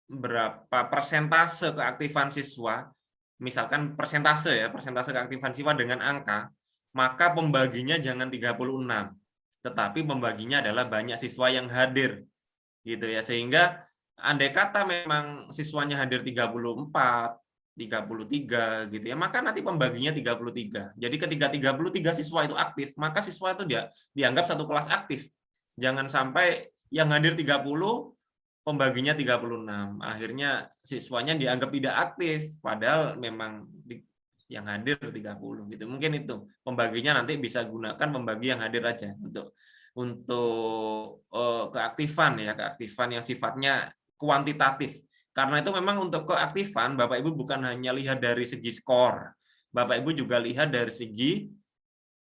berapa persentase keaktifan siswa, misalkan persentase keaktifan siswa dengan angka, maka pembaginya jangan 36, tetapi pembaginya adalah banyak siswa yang hadir. Gitu ya, sehingga andai kata memang siswanya hadir 34, 33 gitu ya, maka nanti pembaginya 33. Jadi ketika 33 siswa itu aktif, maka siswa itu dianggap satu kelas aktif. Jangan sampai yang hadir 30 pembaginya 36. Akhirnya siswanya dianggap tidak aktif padahal memang yang hadir 30 gitu. Mungkin itu pembaginya nanti bisa gunakan pembagi yang hadir aja untuk keaktifan yang sifatnya kuantitatif. Karena itu memang untuk keaktifan Bapak Ibu bukan hanya lihat dari segi skor. Bapak Ibu juga lihat dari segi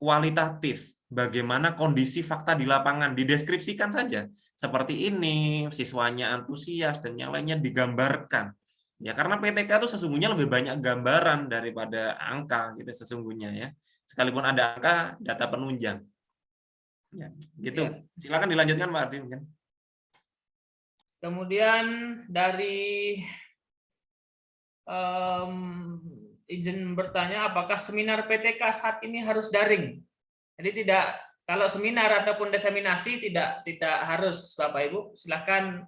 kualitatif. Bagaimana kondisi fakta di lapangan, dideskripsikan saja. Seperti ini, siswanya antusias dan yang lainnya digambarkan. Ya, karena PTK itu sesungguhnya lebih banyak gambaran daripada angka gitu sesungguhnya ya. Sekalipun ada angka, data penunjang. Ya, gitu. Ya. Silakan dilanjutkan Pak Ardi mungkin. Kemudian dari izin bertanya, apakah seminar PTK saat ini harus daring? Jadi tidak, kalau seminar ataupun diseminasi tidak harus Bapak Ibu. Silakan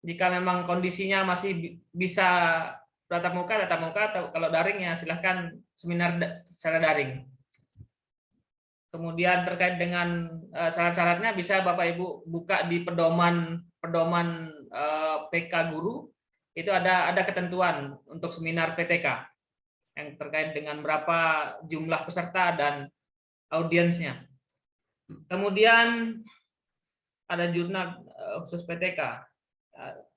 jika memang kondisinya masih bisa tatap muka, atau kalau daring ya silakan seminar secara daring. Kemudian terkait dengan syarat-syaratnya bisa Bapak Ibu buka di pedoman PK guru, itu ada ketentuan untuk seminar PTK yang terkait dengan berapa jumlah peserta dan audiensnya. Kemudian ada jurnal khusus PTK.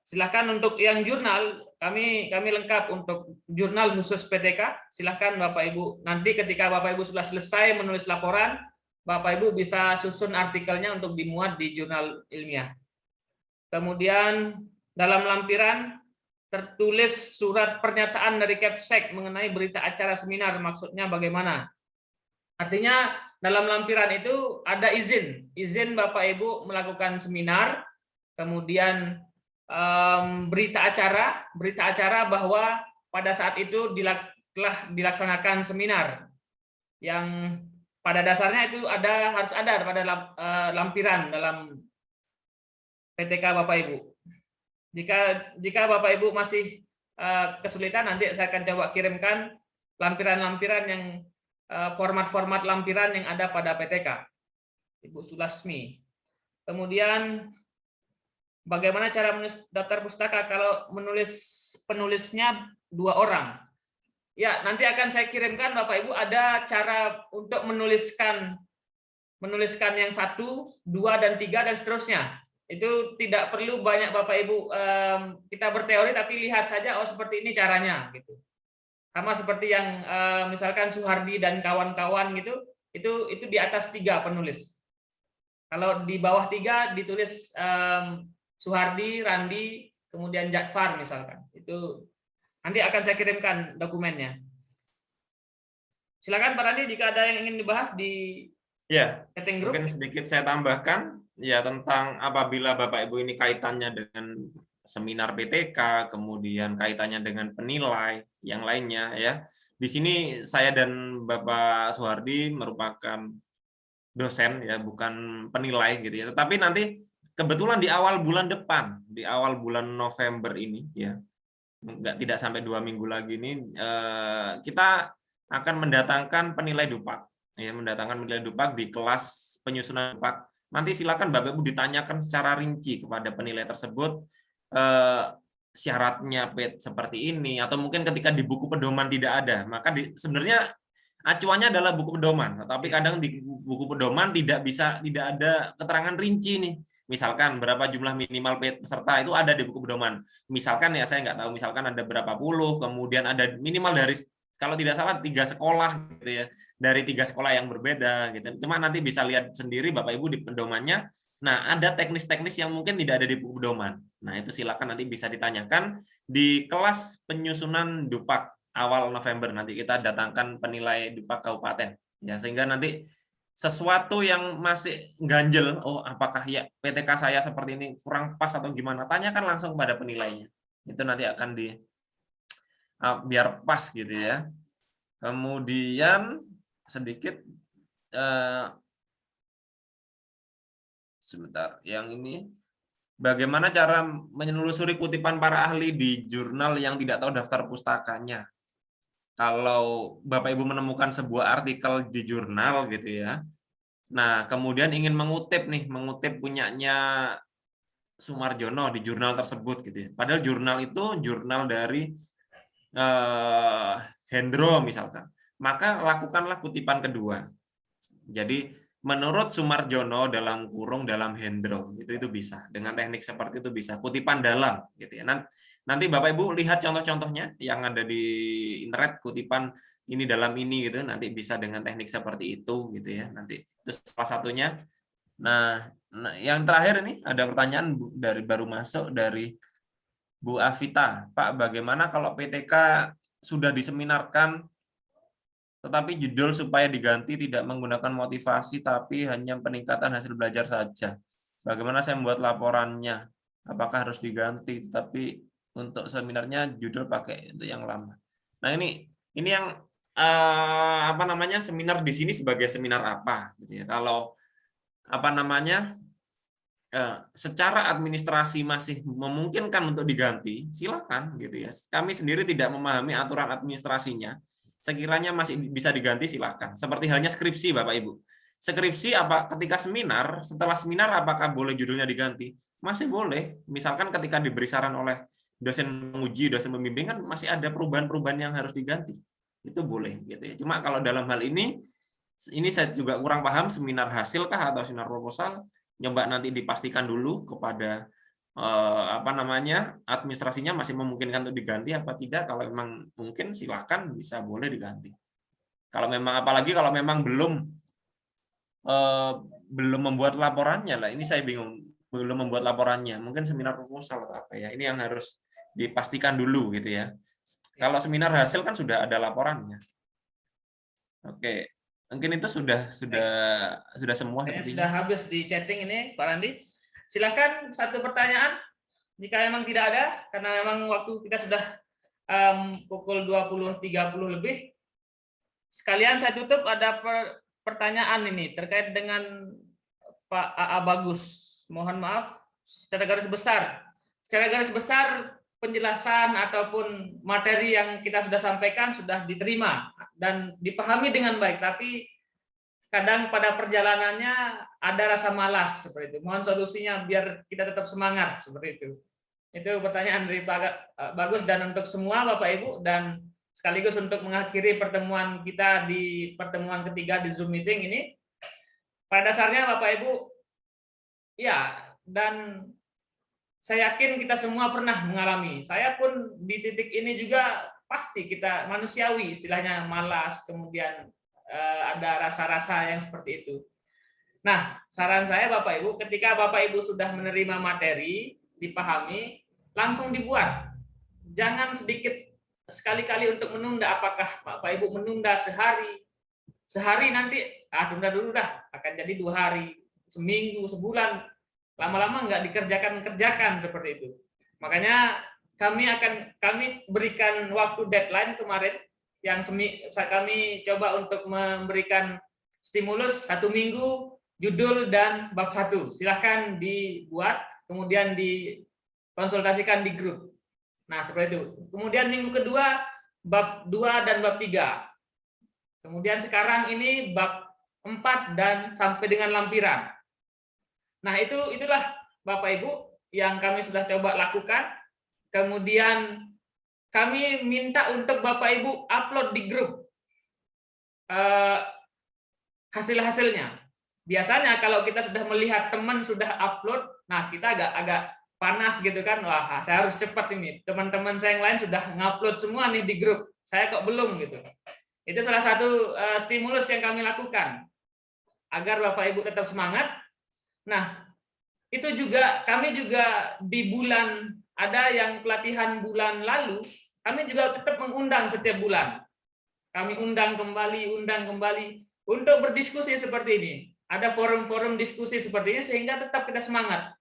Silakan untuk yang jurnal, kami lengkap untuk jurnal khusus PTK. Silakan Bapak Ibu, nanti ketika Bapak Ibu sudah selesai menulis laporan, Bapak Ibu bisa susun artikelnya untuk dimuat di jurnal ilmiah. Kemudian dalam lampiran tertulis surat pernyataan dari Kepsek mengenai berita acara seminar, maksudnya bagaimana? Artinya dalam lampiran itu ada izin Bapak Ibu melakukan seminar, kemudian berita acara bahwa pada saat itu telah dilaksanakan seminar yang pada dasarnya itu harus ada pada lampiran dalam PTK Bapak Ibu. Jika Bapak Ibu masih kesulitan, nanti saya akan coba kirimkan lampiran-lampiran yang format-format lampiran yang ada pada PTK Ibu Sulasmi. Kemudian bagaimana cara menulis daftar pustaka kalau penulisnya 2 orang? Ya, nanti akan saya kirimkan Bapak Ibu ada cara untuk menuliskan yang 1, 2, dan 3 dan seterusnya. Itu tidak perlu banyak Bapak Ibu kita berteori, tapi lihat saja oh seperti ini caranya gitu. Sama seperti yang misalkan Suhardi dan kawan-kawan gitu, itu di atas 3 penulis. Kalau di bawah 3 ditulis Suhardi, Randi, kemudian Jafar misalkan. Itu nanti akan saya kirimkan dokumennya. Silakan Pak Randi jika ada yang ingin dibahas di chatting group. Mungkin sedikit saya tambahkan ya tentang apabila Bapak Ibu ini kaitannya dengan seminar PTK, kemudian kaitannya dengan penilai yang lainnya ya. Di sini saya dan Bapak Suhardi merupakan dosen ya, bukan penilai gitu ya. Tetapi nanti kebetulan di awal bulan depan, di awal bulan November ini ya, tidak sampai 2 minggu lagi ini kita akan mendatangkan penilai Dupak ya, mendatangkan penilai Dupak di kelas penyusunan Dupak. Nanti silakan Bapak Ibu ditanyakan secara rinci kepada penilai tersebut syaratnya seperti ini, atau mungkin ketika di buku pedoman tidak ada, maka sebenarnya acuannya adalah buku pedoman, tetapi kadang di buku pedoman tidak ada keterangan rinci nih. Misalkan berapa jumlah minimal peserta itu ada di buku pedoman. Misalkan ya saya nggak tahu, misalkan ada berapa puluh, kemudian ada minimal dari kalau tidak salah 3 sekolah gitu ya, dari 3 sekolah yang berbeda gitu. Cuma nanti bisa lihat sendiri Bapak Ibu di pedomannya. Nah, ada teknis-teknis yang mungkin tidak ada di buku pedoman. Nah, itu silakan nanti bisa ditanyakan di kelas penyusunan Dupak awal November. Nanti kita datangkan penilai Dupak Kabupaten. Ya, sehingga nanti sesuatu yang masih ganjel, oh apakah ya PTK saya seperti ini kurang pas atau gimana, tanyakan langsung kepada penilainya. Itu nanti akan biar pas gitu ya. Kemudian sedikit sebentar, yang ini bagaimana cara menelusuri kutipan para ahli di jurnal yang tidak tahu daftar pustakanya. Kalau Bapak Ibu menemukan sebuah artikel di jurnal gitu ya, nah kemudian ingin mengutip punyanya Sumarjono di jurnal tersebut gitu ya. Padahal jurnal itu jurnal dari Hendro misalkan, maka lakukanlah kutipan kedua. Jadi menurut Sumarjono dalam Hendro itu bisa, dengan teknik seperti itu bisa kutipan dalam gitu ya. Nanti Bapak Ibu lihat contoh-contohnya yang ada di internet, kutipan ini dalam ini gitu, nanti bisa dengan teknik seperti itu gitu ya. Nanti itu salah satunya. Nah yang terakhir ini ada pertanyaan baru masuk dari Bu Avita. Pak, bagaimana kalau PTK sudah diseminarkan tetapi judul supaya diganti tidak menggunakan motivasi tapi hanya peningkatan hasil belajar saja? Bagaimana saya membuat laporannya? Apakah harus diganti tetapi untuk seminarnya judul pakai itu yang lama? Nah, ini yang seminar di sini sebagai seminar apa gitu ya. Kalau secara administrasi masih memungkinkan untuk diganti, silakan gitu ya. Kami sendiri tidak memahami aturan administrasinya. Sekiranya masih bisa diganti, silakan. Seperti halnya skripsi, Bapak Ibu. Skripsi ketika seminar, setelah seminar apakah boleh judulnya diganti? Masih boleh. Misalkan ketika diberi saran oleh dosen menguji, dosen pembimbing kan masih ada perubahan-perubahan yang harus diganti. Itu boleh gitu ya. Cuma kalau dalam hal ini saya juga kurang paham, seminar hasil kah atau seminar proposal, nyoba nanti dipastikan dulu kepada administrasinya masih memungkinkan untuk diganti apa tidak. Kalau memang mungkin silakan bisa boleh diganti. Kalau memang apalagi kalau memang belum membuat laporannya lah, ini saya bingung, belum membuat laporannya, mungkin seminar proposal atau apa ya, ini yang harus dipastikan dulu gitu ya. Kalau seminar hasil kan sudah ada laporannya. Oke, mungkin itu sudah semua Kayaknya sepertinya. sudah habis di chatting ini, Pak Randi. Silakan satu pertanyaan jika memang tidak ada, karena memang waktu kita sudah pukul 20.30 lebih. Sekalian saya tutup, ada pertanyaan ini terkait dengan Pak AA Bagus. Mohon maaf, secara garis besar penjelasan ataupun materi yang kita sudah sampaikan sudah diterima dan dipahami dengan baik, tapi kadang pada perjalanannya ada rasa malas seperti itu. Mohon solusinya biar kita tetap semangat seperti itu. Itu pertanyaan dari Pak Bagus, dan untuk semua Bapak Ibu, dan sekaligus untuk mengakhiri pertemuan kita di pertemuan ketiga di Zoom meeting ini. Pada dasarnya Bapak Ibu, ya, dan saya yakin kita semua pernah mengalami. Saya pun di titik ini juga pasti kita manusiawi, istilahnya malas, kemudian ada rasa-rasa yang seperti itu. Nah, saran saya Bapak Ibu, ketika Bapak Ibu sudah menerima materi, dipahami, langsung dibuat. Jangan sedikit sekali-kali untuk menunda. Apakah Bapak Ibu menunda sehari nanti, tunda dulu dah, akan jadi 2 hari, seminggu, sebulan, lama-lama nggak kerjakan seperti itu. Makanya kami berikan waktu deadline kemarin, yang kami coba untuk memberikan stimulus 1 minggu, judul dan bab 1. Silahkan dibuat, kemudian dikonsultasikan di grup. Nah, seperti itu. Kemudian minggu kedua, bab 2 dan bab 3. Kemudian sekarang ini bab 4 dan sampai dengan lampiran. Nah, itulah Bapak Ibu yang kami sudah coba lakukan. Kemudian kami minta untuk Bapak Ibu upload di grup hasil-hasilnya. Biasanya kalau kita sudah melihat teman sudah upload, nah kita agak panas gitu kan, wah saya harus cepat ini, teman-teman saya yang lain sudah ngupload semua nih di grup, saya kok belum gitu. Itu salah satu stimulus yang kami lakukan agar Bapak Ibu tetap semangat. Nah, itu juga kami juga di bulan, ada yang pelatihan bulan lalu, kami juga tetap mengundang setiap bulan. Kami undang kembali untuk berdiskusi seperti ini. Ada forum-forum diskusi seperti ini sehingga tetap kita semangat.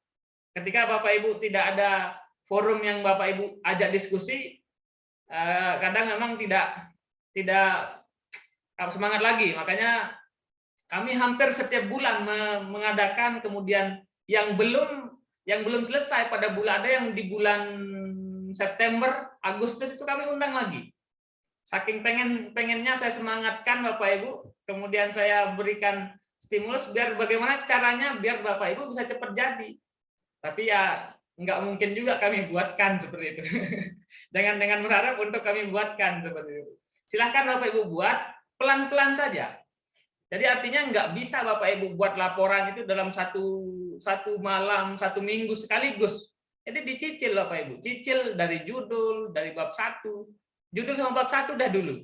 Ketika Bapak Ibu tidak ada forum yang Bapak Ibu ajak diskusi, kadang memang tidak semangat lagi. Makanya kami hampir setiap bulan mengadakan, kemudian yang belum selesai pada bulan, ada yang di bulan September, Agustus itu kami undang lagi. Saking pengennya saya semangatkan Bapak Ibu, kemudian saya berikan stimulus biar bagaimana caranya biar Bapak Ibu bisa cepat jadi. Tapi ya nggak mungkin juga kami buatkan seperti itu. Dengan berharap untuk kami buatkan seperti itu. Silakan Bapak Ibu buat pelan-pelan saja. Jadi artinya nggak bisa Bapak Ibu buat laporan itu dalam satu malam, 1 minggu sekaligus. Jadi dicicil Bapak Ibu, cicil dari judul, dari bab 1. Judul sama bab 1 dah dulu.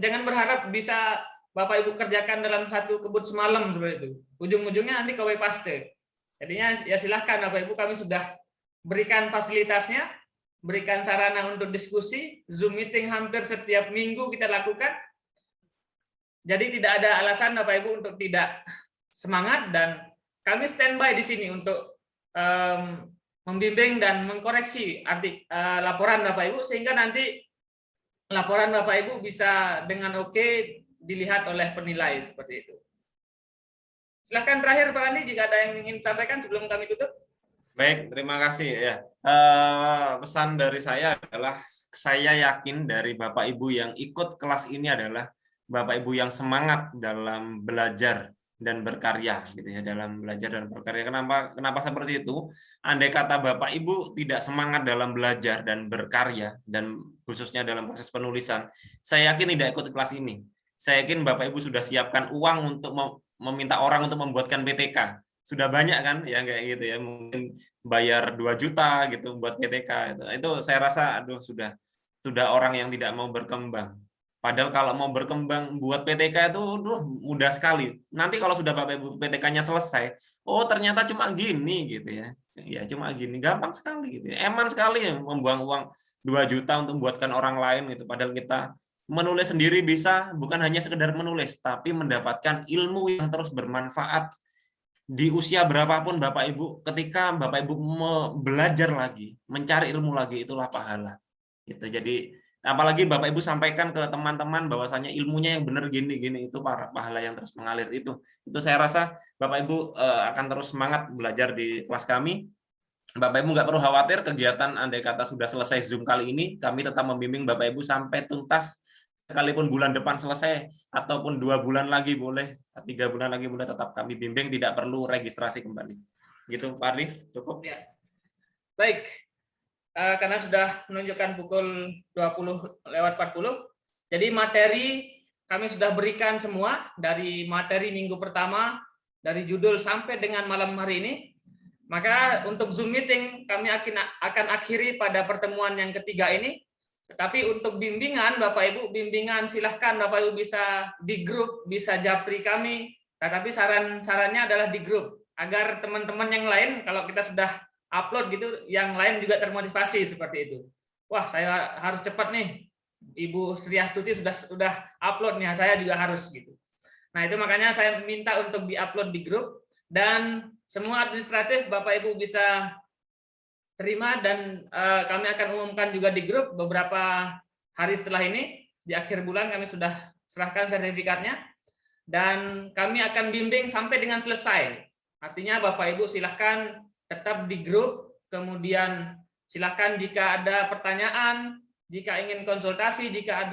Jangan berharap bisa Bapak Ibu kerjakan dalam 1 kebut semalam seperti itu. Ujung-ujungnya nanti copy paste. Jadinya ya silahkan Bapak Ibu, kami sudah berikan fasilitasnya, berikan sarana untuk diskusi, Zoom meeting hampir setiap minggu kita lakukan. Jadi tidak ada alasan Bapak Ibu untuk tidak semangat, dan kami standby di sini untuk membimbing dan mengkoreksi laporan Bapak Ibu, sehingga nanti laporan Bapak Ibu bisa dengan oke dilihat oleh penilai seperti itu. Silakan terakhir Pak Andi, jika ada yang ingin sampaikan sebelum kami tutup. Baik, terima kasih ya. Pesan dari saya adalah saya yakin dari Bapak Ibu yang ikut kelas ini adalah Bapak Ibu yang semangat dalam belajar dan berkarya gitu ya, dalam belajar dan berkarya. Kenapa seperti itu? Andai kata Bapak Ibu tidak semangat dalam belajar dan berkarya, dan khususnya dalam proses penulisan, saya yakin tidak ikut kelas ini. Saya yakin Bapak Ibu sudah siapkan uang untuk meminta orang untuk membuatkan PTK. Sudah banyak kan yang kayak gitu ya, mungkin bayar 2 juta gitu buat PTK. Itu saya rasa aduh sudah orang yang tidak mau berkembang. Padahal kalau mau berkembang buat PTK itu mudah sekali. Nanti kalau sudah Bapak Ibu PTK-nya selesai, oh ternyata cuma gini gitu ya. Ya cuma gini, gampang sekali gitu ya. Eman sekali ya membuang uang 2 juta untuk membuatkan orang lain gitu. Padahal kita menulis sendiri bisa, bukan hanya sekedar menulis, tapi mendapatkan ilmu yang terus bermanfaat di usia berapapun Bapak Ibu. Ketika Bapak Ibu belajar lagi, mencari ilmu lagi, itulah pahala. Gitu. Jadi apalagi Bapak Ibu sampaikan ke teman-teman bahwasanya ilmunya yang benar gini-gini, itu pahala yang terus mengalir itu saya rasa Bapak Ibu akan terus semangat belajar di kelas kami. Bapak Ibu nggak perlu khawatir, kegiatan andai kata sudah selesai Zoom kali ini, kami tetap membimbing Bapak Ibu sampai tuntas, sekalipun bulan depan selesai ataupun 2 bulan lagi boleh, 3 bulan lagi boleh, tetap kami bimbing, tidak perlu registrasi kembali. Gitu Pak Ardi, cukup ya. Baik. Karena sudah menunjukkan pukul 20:40. Jadi materi kami sudah berikan semua, dari materi minggu pertama, dari judul sampai dengan malam hari ini. Maka untuk Zoom meeting kami akan akhiri pada pertemuan yang ketiga ini. Tetapi untuk bimbingan Bapak Ibu, silahkan Bapak Ibu bisa di grup, bisa japri kami. Tetapi sarannya adalah di grup, agar teman-teman yang lain, kalau kita sudah upload gitu, yang lain juga termotivasi seperti itu. Wah, saya harus cepat nih. Ibu Sri Astuti sudah upload nih, saya juga harus gitu. Nah, itu makanya saya minta untuk diupload di grup, dan semua administratif Bapak Ibu bisa terima, dan kami akan umumkan juga di grup beberapa hari setelah ini. Di akhir bulan kami sudah serahkan sertifikatnya, dan kami akan bimbing sampai dengan selesai. Artinya Bapak Ibu silahkan tetap di grup, kemudian silakan jika ada pertanyaan, jika ingin konsultasi, jika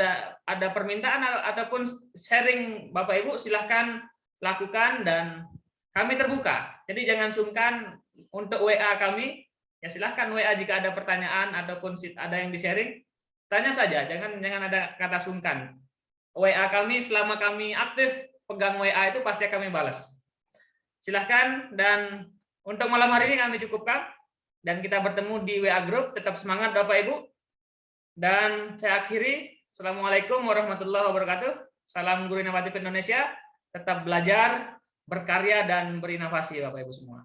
ada permintaan ataupun sharing Bapak Ibu, silahkan lakukan dan kami terbuka. Jadi jangan sungkan untuk WA kami, ya silahkan WA jika ada pertanyaan ataupun ada yang di-sharing, tanya saja, jangan ada kata sungkan. WA kami selama kami aktif pegang WA itu pasti kami balas. Silahkan, dan untuk malam hari ini kami cukupkan, dan kita bertemu di WA Group. Tetap semangat Bapak Ibu. Dan saya akhiri. Assalamualaikum warahmatullahi wabarakatuh. Salam Guru Inovatif Indonesia. Tetap belajar, berkarya, dan berinovasi Bapak Ibu semua.